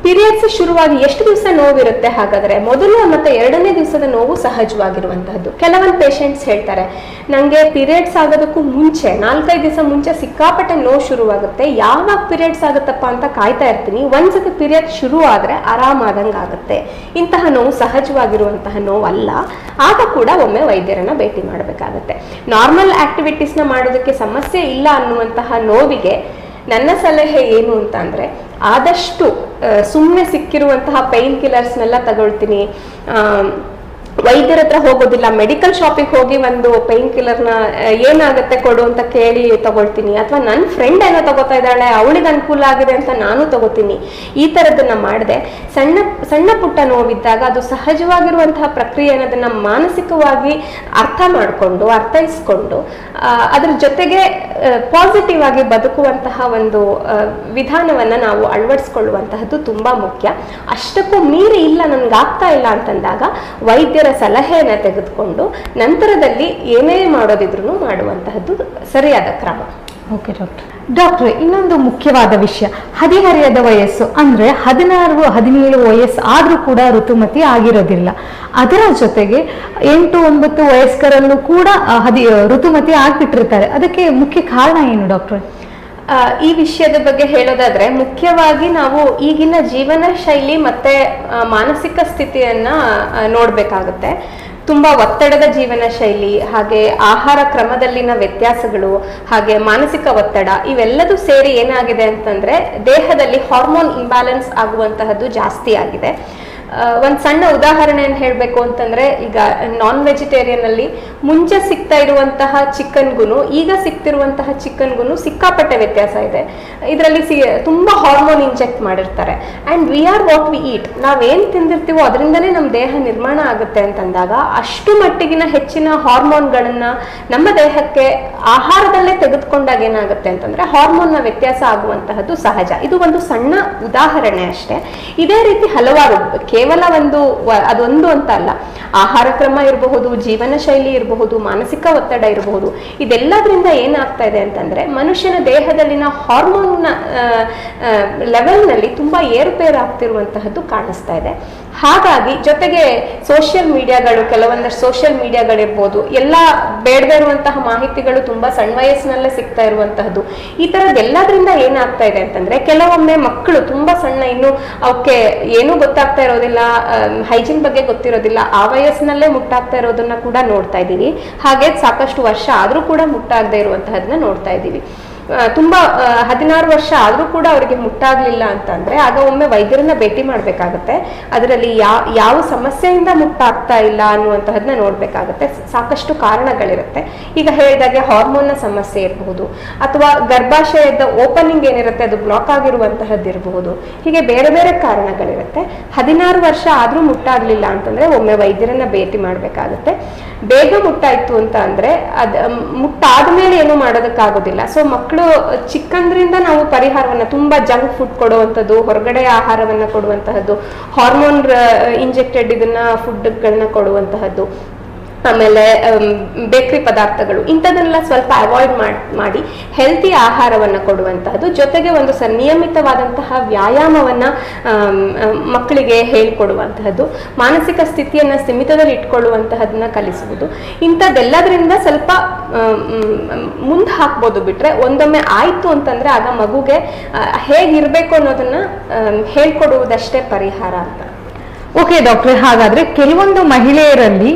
ಪೀರಿಯಡ್ಸ್ ಶುರುವಾಗಿ ಎಷ್ಟು ದಿವಸ ನೋವಿರುತ್ತೆ? ಹಾಗಾದ್ರೆ ಮೊದಲು ಮತ್ತೆ 2ನೇ ದಿವಸದ ನೋವು ಸಹಜವಾಗಿರುವಂತಹದ್ದು. ಕೆಲವೊಂದು ಪೇಷಂಟ್ಸ್ ಹೇಳ್ತಾರೆ, ನಂಗೆ ಪೀರಿಯಡ್ಸ್ ಆಗೋದಕ್ಕೂ ಮುಂಚೆ 4-5 ದಿವಸ ಮುಂಚೆ ಸಿಕ್ಕಾಪಟ್ಟೆ ನೋವು ಶುರುವಾಗುತ್ತೆ, ಯಾವಾಗ ಪೀರಿಯಡ್ಸ್ ಆಗುತ್ತಪ್ಪ ಅಂತ ಕಾಯ್ತಾ ಇರ್ತೀನಿ, ಒಂದ್ಸತಿ ಪೀರಿಯಡ್ ಶುರು ಆದ್ರೆ ಆರಾಮಾದಂಗೆ ಆಗುತ್ತೆ. ಇಂತಹ ನೋವು ಸಹಜವಾಗಿರುವಂತಹ ನೋವಲ್ಲ. ಆಗ ಕೂಡ ಒಮ್ಮೆ ವೈದ್ಯರನ್ನ ಭೇಟಿ ಮಾಡಬೇಕಾಗತ್ತೆ. ನಾರ್ಮಲ್ ಆಕ್ಟಿವಿಟೀಸ್ನ ಮಾಡೋದಕ್ಕೆ ಸಮಸ್ಯೆ ಇಲ್ಲ ಅನ್ನುವಂತಹ ನೋವಿಗೆ ನನ್ನ ಸಲಹೆ ಏನು ಅಂತ ಅಂದ್ರೆ, ಆದಷ್ಟು ಸುಮ್ಮನೆ ಸಿಕ್ಕಿರುವಂತಹ ಪೈನ್ ಕಿಲ್ಲರ್ಸ್ನೆಲ್ಲ ತಗೊಳ್ತೀನಿ, ವೈದ್ಯರ ಹತ್ರ ಹೋಗೋದಿಲ್ಲ, ಮೆಡಿಕಲ್ ಶಾಪಿಗೆ ಹೋಗಿ ಒಂದು ಪೈನ್ ಕಿಲ್ಲರ್ನ ಏನಾಗುತ್ತೆ ಕೊಡು ಅಂತ ಕೇಳಿ ತಗೊಳ್ತೀನಿ, ಅಥವಾ ನನ್ನ ಫ್ರೆಂಡ್ ಏನೋ ತಗೋತಾ ಇದ್ದಾಳೆ ಅವಳಿಗೆ ಅನುಕೂಲ ಆಗಿದೆ ಅಂತ ನಾನು ತಗೋತೀನಿ. ಈ ಥರದನ್ನ ಮಾಡದೆ ಸಣ್ಣ ಸಣ್ಣ ಪುಟ್ಟ ನೋವಿದ್ದಾಗ ಅದು ಸಹಜವಾಗಿರುವಂತಹ ಪ್ರಕ್ರಿಯೆ ಅನ್ನೋದನ್ನ ಮಾನಸಿಕವಾಗಿ ಅರ್ಥೈಸ್ಕೊಂಡು ಅದ್ರ ಜೊತೆಗೆ ಪಾಸಿಟಿವ್ ಆಗಿ ಬದುಕುವಂತಹ ಒಂದು ವಿಧಾನವನ್ನ ನಾವು ಅಳವಡಿಸ್ಕೊಳ್ಳುವಂತಹದ್ದು ತುಂಬಾ ಮುಖ್ಯ. ಅಷ್ಟಕ್ಕೂ ಮೀರಿ ಇಲ್ಲ, ನನ್ಗಾಗ್ತಾ ಇಲ್ಲ ಅಂತಂದಾಗ ವೈದ್ಯರ ಸಲಹೆಯನ್ನ ತೆಗೆದುಕೊಂಡು ನಂತರದಲ್ಲಿ ಏನೇ ಮಾಡೋದಿದ್ರು ಮಾಡುವಂತಹದ್ದು ಸರಿಯಾದ ಕ್ರಮ. ಓಕೆ ಡಾಕ್ಟ್ರೆ, ಇನ್ನೊಂದು ಮುಖ್ಯವಾದ ವಿಷಯ, ಹದಿಹರೆಯದ ವಯಸ್ಸು ಅಂದ್ರೆ 16-17 ವಯಸ್ಸು ಆದ್ರೂ ಕೂಡ ಋತುಮತಿ ಆಗಿರೋದಿಲ್ಲ. ಅದರ ಜೊತೆಗೆ 8-9 ವಯಸ್ಕರಲ್ಲೂ ಕೂಡ ಋತುಮತಿ ಆಗ್ಬಿಟ್ಟಿರ್ತಾರೆ. ಅದಕ್ಕೆ ಮುಖ್ಯ ಕಾರಣ ಏನು ಡಾಕ್ಟ್ರೆ? ಈ ವಿಷಯದ ಬಗ್ಗೆ ಹೇಳೋದಾದ್ರೆ, ಮುಖ್ಯವಾಗಿ ನಾವು ಈಗಿನ ಜೀವನ ಶೈಲಿ ಮತ್ತೆ ಮಾನಸಿಕ ಸ್ಥಿತಿಯನ್ನ ನೋಡ್ಬೇಕಾಗುತ್ತೆ. ತುಂಬಾ ಒತ್ತಡದ ಜೀವನ ಶೈಲಿ, ಹಾಗೆ ಆಹಾರ ಕ್ರಮದಲ್ಲಿನ ವ್ಯತ್ಯಾಸಗಳು, ಹಾಗೆ ಮಾನಸಿಕ ಒತ್ತಡ, ಇವೆಲ್ಲದೂ ಸೇರಿ ಏನಾಗಿದೆ ಅಂತಂದ್ರೆ ದೇಹದಲ್ಲಿ ಹಾರ್ಮೋನ್ ಇಂಬ್ಯಾಲೆನ್ಸ್ ಆಗುವಂತಹದ್ದು ಜಾಸ್ತಿ ಆಗಿದೆ. ಒಂದು ಸಣ್ಣ ಉದಾಹರಣೆಯನ್ನು ಹೇಳಬೇಕು ಅಂತಂದ್ರೆ, ಈಗ ನಾನ್ ವೆಜಿಟೇರಿಯನ್ ಅಲ್ಲಿ ಮುಂಚೆ ಸಿಗ್ತಾ ಇರುವಂತಹ ಚಿಕನ್ಗೂ ಈಗ ಸಿಗ್ತಿರುವಂತಹ ಚಿಕನ್ಗೂ ಸಿಕ್ಕಾಪಟ್ಟೆ ವ್ಯತ್ಯಾಸ ಇದೆ. ಇದರಲ್ಲಿ ತುಂಬಾ ಹಾರ್ಮೋನ್ ಇಂಜೆಕ್ಟ್ ಮಾಡಿರ್ತಾರೆ. And we are what we eat, ನಾವೇನ್ ತಿಂದಿರ್ತೀವೋ ಅದರಿಂದನೇ ನಮ್ಮ ದೇಹ ನಿರ್ಮಾಣ ಆಗುತ್ತೆ ಅಂತಂದಾಗ ಅಷ್ಟು ಮಟ್ಟಿಗಿನ ಹೆಚ್ಚಿನ ಹಾರ್ಮೋನ್ಗಳನ್ನ ನಮ್ಮ ದೇಹಕ್ಕೆ ಆಹಾರದಲ್ಲೇ ತೆಗೆದುಕೊಂಡಾಗ ಏನಾಗುತ್ತೆ ಅಂತಂದ್ರೆ ಹಾರ್ಮೋನ್ನ ವ್ಯತ್ಯಾಸ ಆಗುವಂತಹದ್ದು ಸಹಜ. ಇದು ಒಂದು ಸಣ್ಣ ಉದಾಹರಣೆ ಅಷ್ಟೇ. ಇದೇ ರೀತಿ ಹಲವಾರು, ಕೇವಲ ಅದೊಂದು ಅಂತ ಅಲ್ಲ, ಆಹಾರ ಕ್ರಮ ಇರಬಹುದು, ಜೀವನ ಶೈಲಿ ಇರಬಹುದು, ಮಾನಸಿಕ ಒತ್ತಡ ಇರಬಹುದು, ಇದೆಲ್ಲದ್ರಿಂದ ಏನಾಗ್ತಾ ಇದೆ ಅಂತಂದ್ರೆ ಮನುಷ್ಯನ ದೇಹದಲ್ಲಿನ ಹಾರ್ಮೋನ್ನ ಲೆವೆಲ್ನಲ್ಲಿ ತುಂಬಾ ಏರುಪೇರು ಆಗ್ತಿರುವಂತಹದ್ದು ಕಾಣಿಸ್ತಾ ಇದೆ. ಹಾಗಾಗಿ ಜೊತೆಗೆ ಸೋಷಿಯಲ್ ಮೀಡಿಯಾಗಳು, ಕೆಲವೊಂದಷ್ಟು ಸೋಷಿಯಲ್ ಮೀಡಿಯಾಗಳಿರ್ಬೋದು, ಎಲ್ಲ ಬೇಡದೇ ಇರುವಂತಹ ಮಾಹಿತಿಗಳು ತುಂಬಾ ಸಣ್ಣ ವಯಸ್ಸಿನಲ್ಲೇ ಸಿಗ್ತಾ ಇರುವಂತಹದ್ದು, ಈ ತರದ್ದೆಲ್ಲದ್ರಿಂದ ಏನಾಗ್ತಾ ಇದೆ ಅಂತಂದ್ರೆ ಕೆಲವೊಮ್ಮೆ ಮಕ್ಕಳು ತುಂಬಾ ಸಣ್ಣ, ಇನ್ನು ಅವಕ್ಕೆ ಏನೂ ಗೊತ್ತಾಗ್ತಾ ಇರೋದಿಲ್ಲ, ಹೈಜೀನ್ ಬಗ್ಗೆ ಗೊತ್ತಿರೋದಿಲ್ಲ, ಆ ವಯಸ್ಸಿನಲ್ಲೇ ಮುಟ್ಟಾಗ್ತಾ ಇರೋದನ್ನ ಕೂಡ ನೋಡ್ತಾ ಇದ್ದೀವಿ. ಹಾಗೆ ಸಾಕಷ್ಟು ವರ್ಷ ಆದ್ರೂ ಕೂಡ ಮುಟ್ಟಾಗದೆ ಇರುವಂತಹದನ್ನ ನೋಡ್ತಾ ಇದ್ದೀವಿ. ತುಂಬ 16 ವರ್ಷ ಆದರೂ ಕೂಡ ಅವರಿಗೆ ಮುಟ್ಟಾಗಲಿಲ್ಲ ಅಂತಂದರೆ ಆಗ ಒಮ್ಮೆ ವೈದ್ಯರನ್ನ ಭೇಟಿ ಮಾಡಬೇಕಾಗುತ್ತೆ. ಅದರಲ್ಲಿ ಯಾವ ಸಮಸ್ಯೆಯಿಂದ ಮುಟ್ಟಾಗ್ತಾ ಇಲ್ಲ ಅನ್ನುವಂತಹದನ್ನ ನೋಡಬೇಕಾಗುತ್ತೆ. ಸಾಕಷ್ಟು ಕಾರಣಗಳಿರುತ್ತೆ. ಈಗ ಹೇಳಿದಾಗೆ ಹಾರ್ಮೋನ್ನ ಸಮಸ್ಯೆ ಇರಬಹುದು, ಅಥವಾ ಗರ್ಭಾಶಯದ ಓಪನಿಂಗ್ ಏನಿರುತ್ತೆ ಅದು ಬ್ಲಾಕ್ ಆಗಿರುವಂತಹದ್ದು ಇರಬಹುದು. ಹೀಗೆ ಬೇರೆ ಬೇರೆ ಕಾರಣಗಳಿರುತ್ತೆ. 16 ವರ್ಷ ಆದರೂ ಮುಟ್ಟಾಗಲಿಲ್ಲ ಅಂತಂದರೆ ಒಮ್ಮೆ ವೈದ್ಯರನ್ನ ಭೇಟಿ ಮಾಡಬೇಕಾಗುತ್ತೆ. ಬೇಗ ಮುಟ್ಟಾಯಿತು ಅಂತ ಅಂದರೆ ಮುಟ್ಟಾದ ಮೇಲೆ ಏನೂ ಮಾಡೋದಕ್ಕಾಗೋದಿಲ್ಲ. ಸೊ ಮಕ್ಕಳು ಚಿಕ್ಕಂದ್ರಿಂದ ನಾವು ಪರಿಹಾರವನ್ನು, ತುಂಬ ಜಂಕ್ ಫುಡ್ ಕೊಡುವಂಥದ್ದು, ಹೊರಗಡೆ ಆಹಾರವನ್ನು ಕೊಡುವಂತಹದ್ದು, ಹಾರ್ಮೋನ್ ಇಂಜೆಕ್ಟೆಡ್ ಇದನ್ನ ಫುಡ್ಗಳನ್ನ ಕೊಡುವಂತಹದ್ದು, ಆಮೇಲೆ ಬೇಕರಿ ಪದಾರ್ಥಗಳು, ಇಂಥದನ್ನೆಲ್ಲ ಸ್ವಲ್ಪ ಅವಾಯ್ಡ್ ಮಾಡಿ ಹೆಲ್ತಿ ಆಹಾರವನ್ನು ಕೊಡುವಂತಹದ್ದು, ಜೊತೆಗೆ ಒಂದು ನಿಯಮಿತವಾದಂತಹ ವ್ಯಾಯಾಮವನ್ನು ಮಕ್ಕಳಿಗೆ ಹೇಳಿಕೊಡುವಂತಹದ್ದು, ಮಾನಸಿಕ ಸ್ಥಿತಿಯನ್ನು ಸ್ಥಿಮಿತದಲ್ಲಿ ಇಟ್ಕೊಳ್ಳುವಂತಹದನ್ನ ಕಲಿಸುವುದು. ಇಂಥದ್ದೆಲ್ಲದರಿಂದ ಸ್ವಲ್ಪ ಮುಂದೆ ಹಾಕ್ಬೋದು. ಬಿಟ್ರೆ ಒಂದೊಮ್ಮೆ ಆಯಿತು ಅಂತಂದ್ರೆ ಆಗ ಮಗುಗೆ ಹೇಗಿರಬೇಕು ಅನ್ನೋದನ್ನ ಹೇಳ್ಕೊಡುವುದಷ್ಟೇ ಪರಿಹಾರ ಅಂತ. ಓಕೆ ಡಾಕ್ಟ್ರೆ, ಹಾಗಾದ್ರೆ ಕೆಲವೊಂದು ಮಹಿಳೆಯರಲ್ಲಿ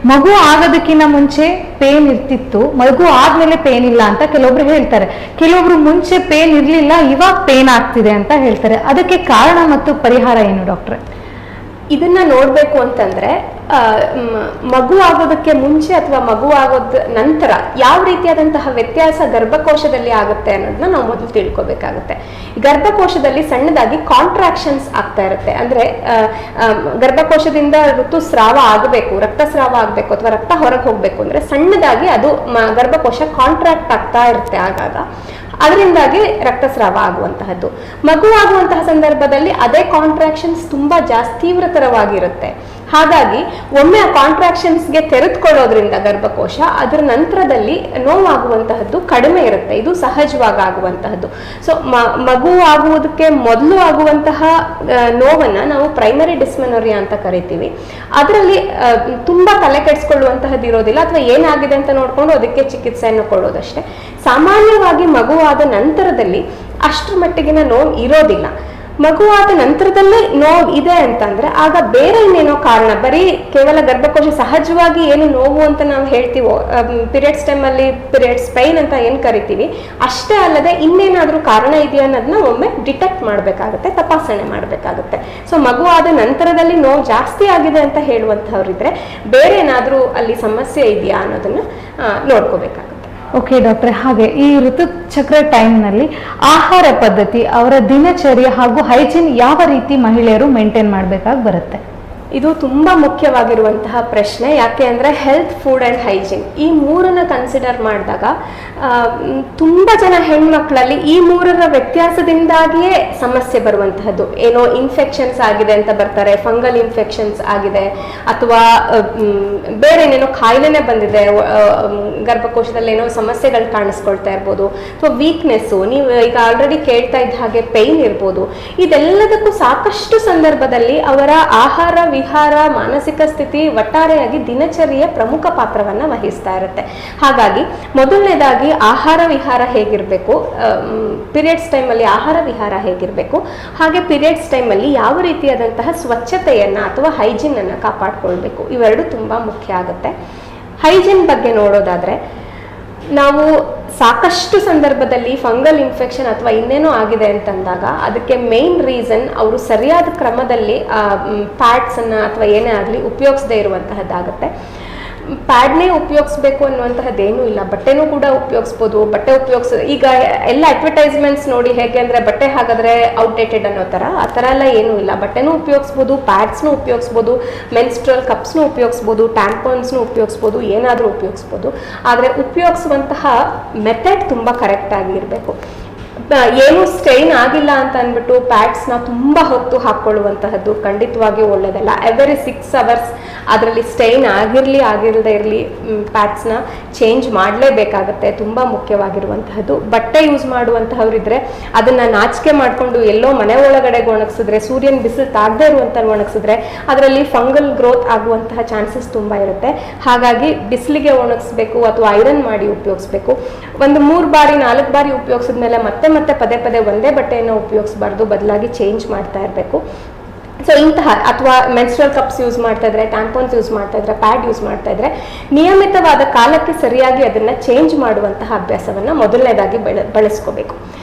ಮಗು ಆಗೋದಕ್ಕಿಂತ ಮುಂಚೆ ಪೇನ್ ಇರ್ತಿತ್ತು, ಮಗು ಆದ್ಮೇಲೆ ಪೇನ್ ಇಲ್ಲ ಅಂತ ಕೆಲವೊಬ್ರು ಹೇಳ್ತಾರೆ. ಕೆಲವೊಬ್ರು ಮುಂಚೆ ಪೇನ್ ಇರ್ಲಿಲ್ಲ, ಇವಾಗ ಪೇನ್ ಆಗ್ತಿದೆ ಅಂತ ಹೇಳ್ತಾರೆ. ಅದಕ್ಕೆ ಕಾರಣ ಮತ್ತು ಪರಿಹಾರ ಏನು ಡಾಕ್ಟ್ರೆ? ಇದನ್ನ ನೋಡ್ಬೇಕು ಅಂತಂದ್ರೆ ಮಗು ಆಗೋದಕ್ಕೆ ಮುಂಚೆ ಅಥವಾ ಮಗು ಆಗೋದ ನಂತರ ಯಾವ ರೀತಿಯಾದಂತಹ ವ್ಯತ್ಯಾಸ ಗರ್ಭಕೋಶದಲ್ಲಿ ಆಗುತ್ತೆ ಅನ್ನೋದನ್ನ ನಾವು ಮೊದಲು ತಿಳ್ಕೊಬೇಕಾಗುತ್ತೆ. ಗರ್ಭಕೋಶದಲ್ಲಿ ಸಣ್ಣದಾಗಿ ಕಾಂಟ್ರಾಕ್ಷನ್ಸ್ ಆಗ್ತಾ ಇರುತ್ತೆ. ಅಂದ್ರೆ ಗರ್ಭಕೋಶದಿಂದ ಋತುಸ್ರಾವ ಆಗಬೇಕು, ರಕ್ತಸ್ರಾವ ಆಗಬೇಕು ಅಥವಾ ರಕ್ತ ಹೊರಗೆ ಹೋಗ್ಬೇಕು ಅಂದ್ರೆ ಸಣ್ಣದಾಗಿ ಅದು ಗರ್ಭಕೋಶ ಕಾಂಟ್ರಾಕ್ಟ್ ಆಗ್ತಾ ಇರುತ್ತೆ. ಆಗಾಗ ಅದರಿಂದಾಗಿ ರಕ್ತಸ್ರಾವ ಆಗುವಂತಹದ್ದು. ಮಗು ಆಗುವಂತಹ ಸಂದರ್ಭದಲ್ಲಿ ಅದೇ ಕಾಂಟ್ರಾಕ್ಷನ್ಸ್ ತುಂಬಾ ಜಾಸ್ತಿ ತೀವ್ರತರವಾಗಿರುತ್ತೆ. ಹಾಗಾಗಿ ಒಮ್ಮೆ ಆ ಕಾಂಟ್ರಾಕ್ಷನ್ಸ್ಗೆ ತೆರೆದುಕೊಳ್ಳೋದ್ರಿಂದ ಗರ್ಭಕೋಶ ಅದರ ನಂತರದಲ್ಲಿ ನೋವಾಗುವಂತಹದ್ದು ಕಡಿಮೆ ಇರುತ್ತೆ. ಇದು ಸಹಜವಾಗಿ ಆಗುವಂತಹದ್ದು. ಸೊ ಮಗು ಆಗುವುದಕ್ಕೆ ಮೊದಲು ಆಗುವಂತಹ ನೋವನ್ನ ನಾವು ಪ್ರೈಮರಿ ಡಿಸ್ಮೆನೋರಿಯಾ ಅಂತ ಕರಿತೀವಿ. ಅದರಲ್ಲಿ ತುಂಬಾ ತಲೆ ಕೆಡಿಸ್ಕೊಳ್ಳುವಂತಹದ್ದು ಇರೋದಿಲ್ಲ, ಅಥವಾ ಏನಾಗಿದೆ ಅಂತ ನೋಡ್ಕೊಂಡು ಅದಕ್ಕೆ ಚಿಕಿತ್ಸೆಯನ್ನು ಕೊಡೋದಷ್ಟೇ. ಸಾಮಾನ್ಯವಾಗಿ ಮಗುವಾದ ನಂತರದಲ್ಲಿ ಅಷ್ಟರ ಮಟ್ಟಿಗಿನ ನೋವು ಇರೋದಿಲ್ಲ. ಮಗುವಾದ ನಂತರದಲ್ಲೇ ನೋವು ಇದೆ ಅಂತಂದ್ರೆ ಆಗ ಬೇರೆ ಇನ್ನೇನೋ ಕಾರಣ, ಬರೀ ಕೇವಲ ಗರ್ಭಕೋಶ ಸಹಜವಾಗಿ ಏನು ನೋವು ಅಂತ ನಾವು ಹೇಳ್ತೀವೋ, ಪೀರಿಯಡ್ಸ್ ಟೈಮಲ್ಲಿ ಪೀರಿಯಡ್ಸ್ ಪೈನ್ ಅಂತ ಏನು ಕರಿತೀವಿ, ಅಷ್ಟೇ ಅಲ್ಲದೆ ಇನ್ನೇನಾದ್ರೂ ಕಾರಣ ಇದೆಯಾ ಅನ್ನೋದನ್ನ ಒಮ್ಮೆ ಡಿಟೆಕ್ಟ್ ಮಾಡಬೇಕಾಗುತ್ತೆ, ತಪಾಸಣೆ ಮಾಡಬೇಕಾಗುತ್ತೆ. ಸೊ ಮಗುವಾದ ನಂತರದಲ್ಲಿ ನೋವು ಜಾಸ್ತಿ ಆಗಿದೆ ಅಂತ ಹೇಳುವಂತಹವ್ರಿದ್ರೆ ಬೇರೆ ಏನಾದ್ರೂ ಅಲ್ಲಿ ಸಮಸ್ಯೆ ಇದೆಯಾ ಅನ್ನೋದನ್ನ ನೋಡ್ಕೋಬೇಕಾಗುತ್ತೆ. ಓಕೆ ಡಾಕ್ಟ್ರೆ, ಹಾಗೆ ಈ ಋತುಚಕ್ರ ಟೈಮ್ನಲ್ಲಿ ಆಹಾರ ಪದ್ಧತಿ, ಅವರ ದಿನಚರ್ಯ ಹಾಗೂ ಹೈಜೀನ್ ಯಾವ ರೀತಿ ಮಹಿಳೆಯರು ಮೇಂಟೈನ್ ಮಾಡಬೇಕಾಗಿ ಬರುತ್ತೆ? ಇದು ತುಂಬಾ ಮುಖ್ಯವಾಗಿರುವಂತಹ ಪ್ರಶ್ನೆ. ಯಾಕೆ ಅಂದ್ರೆ ಹೆಲ್ತ್, ಫುಡ್ ಅಂಡ್ ಹೈಜೀನ್ ಈ ಮೂರನ್ನ ಕನ್ಸಿಡರ್ ಮಾಡಿದಾಗ ತುಂಬಾ ಜನ ಹೆಣ್ಮಕ್ಳಲ್ಲಿ ಈ ಮೂರರ ವ್ಯತ್ಯಾಸದಿಂದಾಗಿಯೇ ಸಮಸ್ಯೆ ಬರುವಂತಹದ್ದು. ಏನೋ ಇನ್ಫೆಕ್ಷನ್ಸ್ ಆಗಿದೆ ಅಂತ ಬರ್ತಾರೆ, ಫಂಗಲ್ ಇನ್ಫೆಕ್ಷನ್ಸ್ ಆಗಿದೆ, ಅಥವಾ ಬೇರೆ ಏನೇನೋ ಕಾಯಿಲೆನೇ ಬಂದಿದೆ, ಗರ್ಭಕೋಶದಲ್ಲಿ ಏನೋ ಸಮಸ್ಯೆಗಳು ಕಾಣಿಸ್ಕೊಳ್ತಾ ಇರ್ಬೋದು, ಅಥವಾ ವೀಕ್ನೆಸ್ಸು, ನೀವು ಈಗ ಆಲ್ರೆಡಿ ಕೇಳ್ತಾ ಇದ್ದ ಹಾಗೆ ಪೇಯ್ನ್ ಇರ್ಬೋದು. ಇದೆಲ್ಲದಕ್ಕೂ ಸಾಕಷ್ಟು ಸಂದರ್ಭದಲ್ಲಿ ಅವರ ಆಹಾರ ವಿಹಾರ, ಮಾನಸಿಕ ಸ್ಥಿತಿ, ಒಟ್ಟಾರೆಯಾಗಿ ದಿನಚರಿಯ ಪ್ರಮುಖ ಪಾತ್ರವನ್ನ ವಹಿಸ್ತಾ ಇರುತ್ತೆ. ಹಾಗಾಗಿ ಮೊದಲನೇದಾಗಿ ಆಹಾರ ವಿಹಾರ ಹೇಗಿರಬೇಕು, ಪೀರಿಯಡ್ಸ್ ಟೈಮಲ್ಲಿ ಆಹಾರ ವಿಹಾರ ಹೇಗಿರಬೇಕು, ಹಾಗೆ ಪೀರಿಯಡ್ಸ್ ಟೈಮಲ್ಲಿ ಯಾವ ರೀತಿಯಾದಂತಹ ಸ್ವಚ್ಛತೆಯನ್ನ ಅಥವಾ ಹೈಜೀನ್ ಅನ್ನ ಕಾಪಾಡ್ಕೊಳ್ಬೇಕು, ಇವೆರಡು ತುಂಬಾ ಮುಖ್ಯ ಆಗುತ್ತೆ. ಹೈಜೀನ್ ಬಗ್ಗೆ ನೋಡೋದಾದ್ರೆ ನಾವು ಸಾಕಷ್ಟು ಸಂದರ್ಭದಲ್ಲಿ ಫಂಗಲ್ ಇನ್ಫೆಕ್ಷನ್ ಅಥವಾ ಇನ್ನೇನೋ ಆಗಿದೆ ಅಂತಂದಾಗ ಅದಕ್ಕೆ ಮೇನ್ ರೀಸನ್ ಅವರು ಸರಿಯಾದ ಕ್ರಮದಲ್ಲಿ ಪ್ಯಾಡ್ಸ್ ಅನ್ನ ಅಥವಾ ಏನೇ ಆಗಲಿ ಉಪಯೋಗಿಸದೇ ಇರುವಂತಹದ್ದಾಗುತ್ತೆ. ಪ್ಯಾಡ್ನೇ ಉಪಯೋಗಿಸ್ಬೇಕು ಅನ್ನುವಂತಹದ್ದೇನೂ ಇಲ್ಲ, ಬಟ್ಟೆನೂ ಕೂಡ ಉಪಯೋಗಿಸ್ಬೋದು. ಬಟ್ಟೆ ಈಗ ಎಲ್ಲ ಅಡ್ವರ್ಟೈಸ್ಮೆಂಟ್ಸ್ ನೋಡಿ ಹೇಗೆ ಅಂದರೆ ಬಟ್ಟೆ ಹಾಗಾದ್ರೆ ಔಟ್ಡೇಟೆಡ್ ಅನ್ನೋ ಥರ, ಆ ಥರ ಎಲ್ಲ ಏನೂ ಇಲ್ಲ. ಬಟ್ಟೆನೂ ಉಪಯೋಗಿಸ್ಬೋದು, ಪ್ಯಾಡ್ಸ್ನೂ ಉಪಯೋಗಿಸ್ಬೋದು, ಮೆನ್ಸ್ಟ್ರಲ್ ಕಪ್ಸ್ನೂ ಉಪಯೋಗಿಸ್ಬೋದು, ಟ್ಯಾಂಪಾನ್ಸ್ನೂ ಉಪಯೋಗಿಸ್ಬೋದು, ಏನಾದರೂ ಉಪಯೋಗಿಸ್ಬೋದು. ಆದರೆ ಉಪಯೋಗಿಸುವಂತಹ ಮೆಥಡ್ ತುಂಬ ಕರೆಕ್ಟಾಗಿ ಇರಬೇಕು. ಏನು ಸ್ಟೈನ್ ಆಗಿಲ್ಲ ಅಂತ ಅಂದ್ಬಿಟ್ಟು ಪ್ಯಾಡ್ಸ್ನ ತುಂಬ ಹೊತ್ತು ಹಾಕ್ಕೊಳ್ಳುವಂತಹದ್ದು ಖಂಡಿತವಾಗಿಯೂ ಒಳ್ಳೆಯದಲ್ಲ. ಎವ್ರಿ 6 hours ಅದರಲ್ಲಿ ಸ್ಟೈನ್ ಆಗಿರದೇ ಇರಲಿ ಪ್ಯಾಡ್ಸ್ನ ಚೇಂಜ್ ಮಾಡಲೇಬೇಕಾಗತ್ತೆ, ತುಂಬ ಮುಖ್ಯವಾಗಿರುವಂತಹದ್ದು. ಬಟ್ಟೆ ಯೂಸ್ ಮಾಡುವಂತಹವರಿದ್ರೆ ಅದನ್ನು ನಾಚಿಕೆ ಮಾಡಿಕೊಂಡು ಎಲ್ಲೋ ಮನೆ ಒಳಗಡೆಗೆ ಒಣಗಿಸಿದ್ರೆ, ಸೂರ್ಯನ ಬಿಸಿಲು ತಾಗದೇ ಇರುವಂಥ ಒಣಗಿಸಿದ್ರೆ ಅದರಲ್ಲಿ ಫಂಗಲ್ ಗ್ರೋತ್ ಆಗುವಂತಹ ಚಾನ್ಸಸ್ ತುಂಬ ಇರುತ್ತೆ. ಹಾಗಾಗಿ ಬಿಸಿಲಿಗೆ ಒಣಗಿಸ್ಬೇಕು ಅಥವಾ ಐರನ್ ಮಾಡಿ ಉಪಯೋಗಿಸ್ಬೇಕು. ಒಂದು 3 ಬಾರಿ 4 ಬಾರಿ ಉಪಯೋಗಿಸಿದ್ಮೇಲೆ ಮತ್ತೆ ಪದೇ ಪದೇ ಒಂದೇ ಬಟ್ಟೆಯನ್ನು ಉಪಯೋಗಿಸಬಾರ್ದು, ಬದಲಾಗಿ ಚೇಂಜ್ ಮಾಡ್ತಾ ಇರಬೇಕು. ಸೊ ಇಂತಹ ಅಥವಾ ಮೆನ್ಸ್ಟ್ರಲ್ ಕಪ್ಸ್ ಯೂಸ್ ಮಾಡ್ತಾ ಇದ್ರೆ, ಟ್ಯಾಂಪೋನ್ಸ್ ಯೂಸ್ ಮಾಡ್ತಾ ಇದ್ರೆ, ಪ್ಯಾಡ್ ಯೂಸ್ ಮಾಡ್ತಾ ಇದ್ರೆ ನಿಯಮಿತವಾದ ಕಾಲಕ್ಕೆ ಸರಿಯಾಗಿ ಅದನ್ನ ಚೇಂಜ್ ಮಾಡುವಂತಹ ಅಭ್ಯಾಸವನ್ನ ಮೊದಲನೇದಾಗಿ ಬಳಸ್ಕೋಬೇಕು.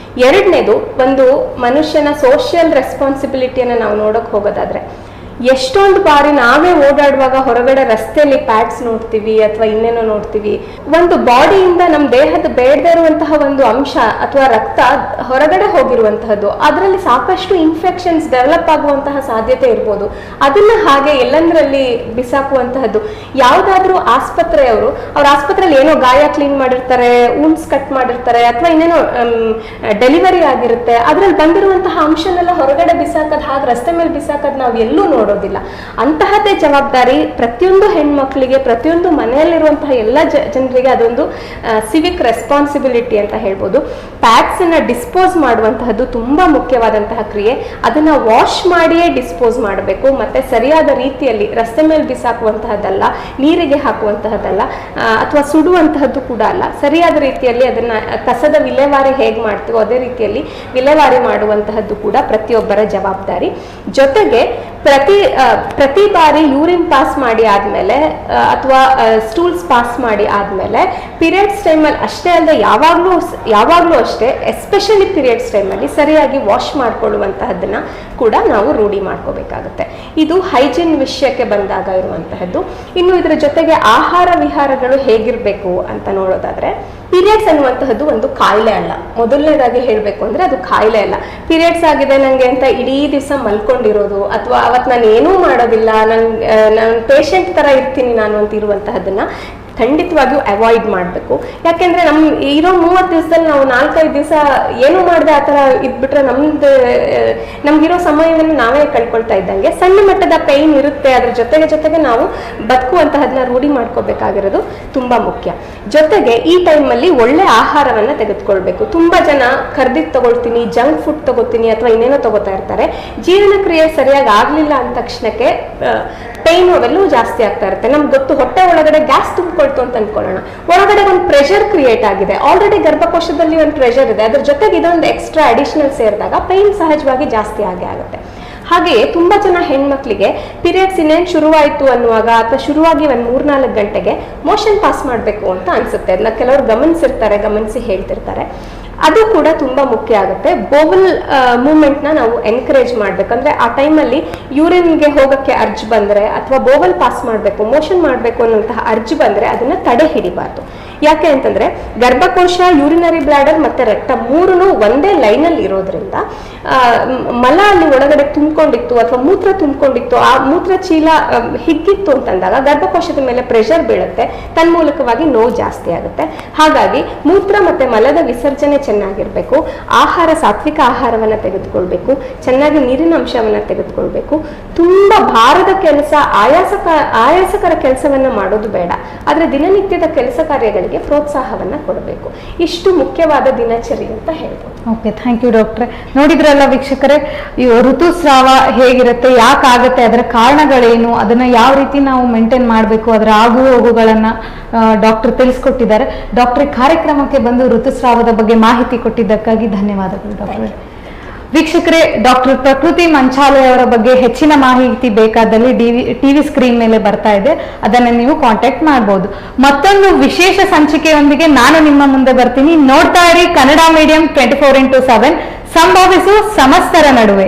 ಎರಡನೇದು, ಒಂದು ಮನುಷ್ಯನ ಸೋಷಿಯಲ್ ರೆಸ್ಪಾನ್ಸಿಬಿಲಿಟಿಯನ್ನು ನಾವು ನೋಡಕ್ ಹೋಗೋದಾದ್ರೆ, ಎಷ್ಟೊಂದು ಬಾರಿ ನಾವೇ ಓಡಾಡುವಾಗ ಹೊರಗಡೆ ರಸ್ತೆಯಲ್ಲಿ ಪ್ಯಾಡ್ಸ್ ನೋಡ್ತೀವಿ ಅಥವಾ ಇನ್ನೇನೋ ನೋಡ್ತೀವಿ. ಒಂದು ಬಾಡಿಯಿಂದ ನಮ್ಮ ದೇಹದ ಬೇಡದೇ ಇರುವಂತಹ ಒಂದು ಅಂಶ ಅಥವಾ ರಕ್ತ ಹೊರಗಡೆ ಹೋಗಿರುವಂತಹದ್ದು, ಅದರಲ್ಲಿ ಸಾಕಷ್ಟು ಇನ್ಫೆಕ್ಷನ್ಸ್ ಡೆವಲಪ್ ಆಗುವಂತಹ ಸಾಧ್ಯತೆ ಇರ್ಬೋದು. ಅದನ್ನ ಹಾಗೆ ಎಲ್ಲಂದ್ರಲ್ಲಿ ಬಿಸಾಕುವಂತಹದ್ದು. ಯಾವುದಾದ್ರೂ ಆಸ್ಪತ್ರೆಯವರು ಅವ್ರ ಆಸ್ಪತ್ರೆಯಲ್ಲಿ ಏನೋ ಗಾಯ ಕ್ಲೀನ್ ಮಾಡಿರ್ತಾರೆ, ಊನ್ಸ್ ಕಟ್ ಮಾಡಿರ್ತಾರೆ, ಅಥವಾ ಇನ್ನೇನೋ ಡೆಲಿವರಿ ಆಗಿರುತ್ತೆ, ಅದ್ರಲ್ಲಿ ಬಂದಿರುವಂತಹ ಅಂಶನೆಲ್ಲ ಹೊರಗಡೆ ಬಿಸಾಕದ್, ಹಾಗೆ ರಸ್ತೆ ಮೇಲೆ ಬಿಸಾಕದ್ ನಾವು ಎಲ್ಲೂ ನೋಡೋದಿಲ್ಲ. ಅಂತಹದ್ದೇ ಜವಾಬ್ದಾರಿ ಪ್ರತಿಯೊಂದು ಹೆಣ್ಮಕ್ಳಿಗೆ, ಪ್ರತಿಯೊಂದು ಮನೆಯಲ್ಲಿರುವಂತಹ ಎಲ್ಲ ಜನರಿಗೆ ಅದೊಂದು ಸಿವಿಕ್ ರೆಸ್ಪಾನ್ಸಿಬಿಲಿಟಿ ಅಂತ ಹೇಳ್ಬೋದು. ಪ್ಯಾಡ್ಸ್ ಅನ್ನ ಡಿಸ್ಪೋಸ್ ಮಾಡುವಂತಹದ್ದು ತುಂಬಾ ಮುಖ್ಯವಾದಂತಹ ಕ್ರಿಯೆ. ಅದನ್ನ ವಾಶ್ ಮಾಡಿಯೇ ಡಿಸ್ಪೋಸ್ ಮಾಡಬೇಕು, ಮತ್ತೆ ಸರಿಯಾದ ರೀತಿಯಲ್ಲಿ ರಸ್ತೆ ಮೇಲೆ ಬಿಸಾಕುವಂತಹದ್ದಲ್ಲ, ನೀರಿಗೆ ಹಾಕುವಂತಹದ್ದಲ್ಲ, ಅಥವಾ ಸುಡುವಂತಹದ್ದು ಕೂಡ ಅಲ್ಲ. ಸರಿಯಾದ ರೀತಿಯಲ್ಲಿ ಅದನ್ನ ಕಸದ ವಿಲೇವಾರಿ ಹೇಗೆ ಮಾಡ್ತೀವೋ ಅದೇ ರೀತಿಯಲ್ಲಿ ವಿಲೇವಾರಿ ಮಾಡುವಂತಹದ್ದು ಕೂಡ ಪ್ರತಿಯೊಬ್ಬರ ಜವಾಬ್ದಾರಿ. ಜೊತೆಗೆ ಪ್ರತಿ ಬಾರಿ ಯೂರಿನ್ ಪಾಸ್ ಮಾಡಿ ಆದ್ಮೇಲೆ ಅಥವಾ ಸ್ಟೂಲ್ಸ್ ಪಾಸ್ ಮಾಡಿ ಆದ್ಮೇಲೆ ಪೀರಿಯಡ್ಸ್ ಟೈಮಲ್ಲಿ ಅಷ್ಟೇ ಅಲ್ಲದೆ ಯಾವಾಗ್ಲೂ ಅಷ್ಟೇ, ಎಸ್ಪೆಷಲಿ ಪೀರಿಯಡ್ಸ್ ಟೈಮಲ್ಲಿ ಸರಿಯಾಗಿ ವಾಶ್ ಮಾಡ್ಕೊಳ್ಳುವಂತಹದ್ದನ್ನ ಕೂಡ ನಾವು ರೂಢಿ ಮಾಡ್ಕೋಬೇಕಾಗುತ್ತೆ. ಇದು ಹೈಜೀನ್ ವಿಷಯಕ್ಕೆ ಬಂದಾಗ ಇರುವಂತಹದ್ದು. ಇನ್ನು ಇದರ ಜೊತೆಗೆ ಆಹಾರ ವಿಹಾರಗಳು ಹೇಗಿರ್ಬೇಕು ಅಂತ ನೋಡೋದಾದ್ರೆ, ಪೀರಿಯಡ್ಸ್ ಅನ್ನುವಂತಹದ್ದು ಒಂದು ಕಾಯಿಲೆ ಅಲ್ಲ. ಮೊದಲನೇದಾಗಿ ಹೇಳಬೇಕು ಅಂದ್ರೆ ಅದು ಕಾಯಿಲೆ ಅಲ್ಲ. ಪೀರಿಯಡ್ಸ್ ಆಗಿದೆ ನಂಗೆ ಅಂತ ಇಡೀ ದಿವಸ ಮಲ್ಕೊಂಡಿರೋದು, ಅಥವಾ ಅವತ್ತು ನಾನು ಏನೂ ಮಾಡೋದಿಲ್ಲ, ನಾನು ಪೇಷಂಟ್ ತರ ಇರ್ತೀನಿ ನಾನು ಅಂತ ಇರುವಂತಹದ್ದನ್ನ ಖಂಡಿತವಾಗಿಯೂ ಅವಾಯ್ಡ್ ಮಾಡಬೇಕು. ಯಾಕೆಂದ್ರೆ ಇರೋ 30 ದಿವಸದಲ್ಲಿ ನಾವು 4-5 ದಿವಸ ಏನು ಮಾಡದೆ ಆ ಥರ ಇದ್ಬಿಟ್ರೆ ನಮ್ಗಿರೋ ಸಮಯವನ್ನು ನಾವೇ ಕಳ್ಕೊಳ್ತಾ ಇದ್ದಂಗೆ. ಸಣ್ಣ ಮಟ್ಟದ ಪೇಯ್ನ್ ಇರುತ್ತೆ, ಅದ್ರ ಜೊತೆಗೆ ನಾವು ಬದುಕುವಂತಹದನ್ನ ರೂಢಿ ಮಾಡ್ಕೋಬೇಕಾಗಿರೋದು ತುಂಬಾ ಮುಖ್ಯ. ಜೊತೆಗೆ ಈ ಟೈಮಲ್ಲಿ ಒಳ್ಳೆ ಆಹಾರವನ್ನ ತೆಗೆದುಕೊಳ್ಬೇಕು. ತುಂಬಾ ಜನ ಕರ್ದಿದ್ ತಗೊಳ್ತೀನಿ, ಜಂಕ್ ಫುಡ್ ತಗೋತೀನಿ ಅಥವಾ ಇನ್ನೇನೋ ತಗೋತಾ ಇರ್ತಾರೆ. ಜೀರ್ಣಕ್ರಿಯೆ ಸರಿಯಾಗಿ ಆಗ್ಲಿಲ್ಲ ಅಂದ ತಕ್ಷಣಕ್ಕೆ ಪೇಯ್ನ್ ಅವೆಲ್ಲೂ ಜಾಸ್ತಿ ಆಗ್ತಾ ಇರುತ್ತೆ. ನಮ್ಗೆ ಗೊತ್ತು, ಹೊಟ್ಟೆ ಒಳಗಡೆ ಗ್ಯಾಸ್ ತುಂಬಿಕೊಳ್ತು ಅಂತ ಅನ್ಕೊಳ್ಳೋಣ, ಒಳಗಡೆ ಒಂದು ಪ್ರೆಷರ್ ಕ್ರಿಯೇಟ್ ಆಗಿದೆ, ಆಲ್ರೆಡಿ ಗರ್ಭಕೋಶದಲ್ಲಿ ಒಂದು ಪ್ರೆಷರ್ ಇದೆ, ಅದ್ರ ಜೊತೆಗೆ ಇದೊಂದು ಎಕ್ಸ್ಟ್ರಾ ಅಡಿಷನಲ್ ಸೇರಿದಾಗ ಪೇಯ್ನ್ ಸಹಜವಾಗಿ ಜಾಸ್ತಿ ಆಗುತ್ತೆ. ಹಾಗೆಯೇ ತುಂಬಾ ಜನ ಹೆಣ್ಮಕ್ಳಿಗೆ ಪೀರಿಯಡ್ಸ್ ಇನ್ನೇನು ಶುರುವಾಯಿತು ಅನ್ನುವಾಗ ಅಥವಾ ಶುರುವಾಗಿ ಒಂದು 3-4 ಗಂಟೆಗೆ ಮೋಷನ್ ಪಾಸ್ ಮಾಡಬೇಕು ಅಂತ ಅನ್ಸುತ್ತೆ. ಅದನ್ನ ಕೆಲವರು ಗಮನಿಸಿ ಹೇಳ್ತಿರ್ತಾರೆ. ಅದು ಕೂಡ ತುಂಬಾ ಮುಖ್ಯ ಆಗುತ್ತೆ. ಬೋವಲ್ ಮೂವ್ಮೆಂಟ್ನ ನಾವು ಎನ್ಕರೇಜ್ ಮಾಡ್ಬೇಕಂದ್ರೆ ಆ ಟೈಮಲ್ಲಿ ಯೂರಿನ್ಗೆ ಹೋಗಕ್ಕೆ ಅರ್ಜ್ ಬಂದ್ರೆ ಅಥವಾ ಬೋವಲ್ ಪಾಸ್ ಮಾಡಬೇಕು, ಮೋಷನ್ ಮಾಡಬೇಕು ಅನ್ನುವಂತಹ ಅರ್ಜ್ ಬಂದ್ರೆ ಅದನ್ನ ತಡೆ ಹಿಡಿಬಾರ್ದು. ಯಾಕೆ ಅಂತಂದ್ರೆ ಗರ್ಭಕೋಶ, ಯೂರಿನರಿ ಬ್ಲಾಡರ್ ಮತ್ತೆ ರಕ್ತ ಮೂರನ್ನು ಒಂದೇ ಲೈನಲ್ಲಿ ಇರೋದ್ರಿಂದ ಮಲ ಅಲ್ಲಿ ಒಳಗಡೆ ತುಂಬಿಕೊಂಡಿತ್ತು ಅಥವಾ ಮೂತ್ರ ತುಂಬಿಕೊಂಡಿತ್ತು, ಆ ಮೂತ್ರ ಚೀಲ ಹಿಗ್ಗಿತ್ತು ಅಂತಂದಾಗ ಗರ್ಭಕೋಶದ ಮೇಲೆ ಪ್ರೆಷರ್ ಬೀಳುತ್ತೆ, ತನ್ಮೂಲಕವಾಗಿ ನೋವು ಜಾಸ್ತಿ ಆಗುತ್ತೆ. ಹಾಗಾಗಿ ಮೂತ್ರ ಮತ್ತೆ ಮಲದ ವಿಸರ್ಜನೆ ಚೆನ್ನಾಗಿರ್ಬೇಕು. ಆಹಾರ, ಸಾತ್ವಿಕ ಆಹಾರವನ್ನ ತೆಗೆದುಕೊಳ್ಬೇಕು, ಚೆನ್ನಾಗಿ ನೀರಿನ ಅಂಶವನ್ನ ತೆಗೆದುಕೊಳ್ಬೇಕು. ತುಂಬಾ ಭಾರದ ಕೆಲಸ, ಆಯಾಸಕರ ಕೆಲಸವನ್ನ ಮಾಡೋದು ಬೇಡ, ಆದ್ರೆ ದಿನನಿತ್ಯದ ಕೆಲಸ ಕಾರ್ಯಗಳಿಗೆ ಪ್ರೋತ್ಸಾಹವನ್ನ ಕೊಡಬೇಕು. ಇಷ್ಟು ಮುಖ್ಯವಾದ ದಿನಚರಿ ಅಂತ ಹೇಳ್ಬೋದು. ಓಕೆ, ಥ್ಯಾಂಕ್ ಯು ಡಾಕ್ಟ್ರೆ. ನೋಡಿದ್ರಲ್ಲ ವೀಕ್ಷಕರೇ, ಈ ಋತುಸ್ರಾವ ಹೇಗಿರುತ್ತೆ, ಯಾಕಾಗುತ್ತೆ, ಅದರ ಕಾರಣಗಳೇನು, ಅದನ್ನ ಯಾವ ರೀತಿ ನಾವು ಮೇಂಟೈನ್ ಮಾಡಬೇಕು, ಅದರ ಆಗು ಹೋಗುಗಳನ್ನ ಡಾಕ್ಟರ್ ತಿಳಿಸ್ಕೊಟ್ಟಿದ್ದಾರೆ. ಡಾಕ್ಟ್ರೆ, ಕಾರ್ಯಕ್ರಮಕ್ಕೆ ಬಂದು ಋತುಸ್ರಾವದ ಬಗ್ಗೆ ಮಾಹಿತಿ ಕೊಟ್ಟಿದ್ದಕ್ಕಾಗಿ ಧನ್ಯವಾದಗಳು ಡಾಕ್ಟ್ರೆ. ವೀಕ್ಷಕರೇ, ಡಾಕ್ಟರ್ ಪ್ರಕೃತಿ ಮಂಚಾಲೆ ಅವರ ಬಗ್ಗೆ ಹೆಚ್ಚಿನ ಮಾಹಿತಿ ಬೇಕಾದಲ್ಲಿ ಟಿವಿ ಸ್ಕ್ರೀನ್ ಮೇಲೆ ಬರ್ತಾ ಇದೆ, ಅದನ್ನ ನೀವು ಕಾಂಟ್ಯಾಕ್ಟ್ ಮಾಡಬಹುದು. ಮತ್ತೊಂದು ವಿಶೇಷ ಸಂಚಿಕೆಯೊಂದಿಗೆ ನಾನು ನಿಮ್ಮ ಮುಂದೆ ಬರ್ತೀನಿ. ನೋಡ್ತಾ ಇರಿ ಕನ್ನಡ ಮೀಡಿಯಂ 24x7, ಸಂಭವಿಸು ಸಮಸ್ತರ ನಡುವೆ.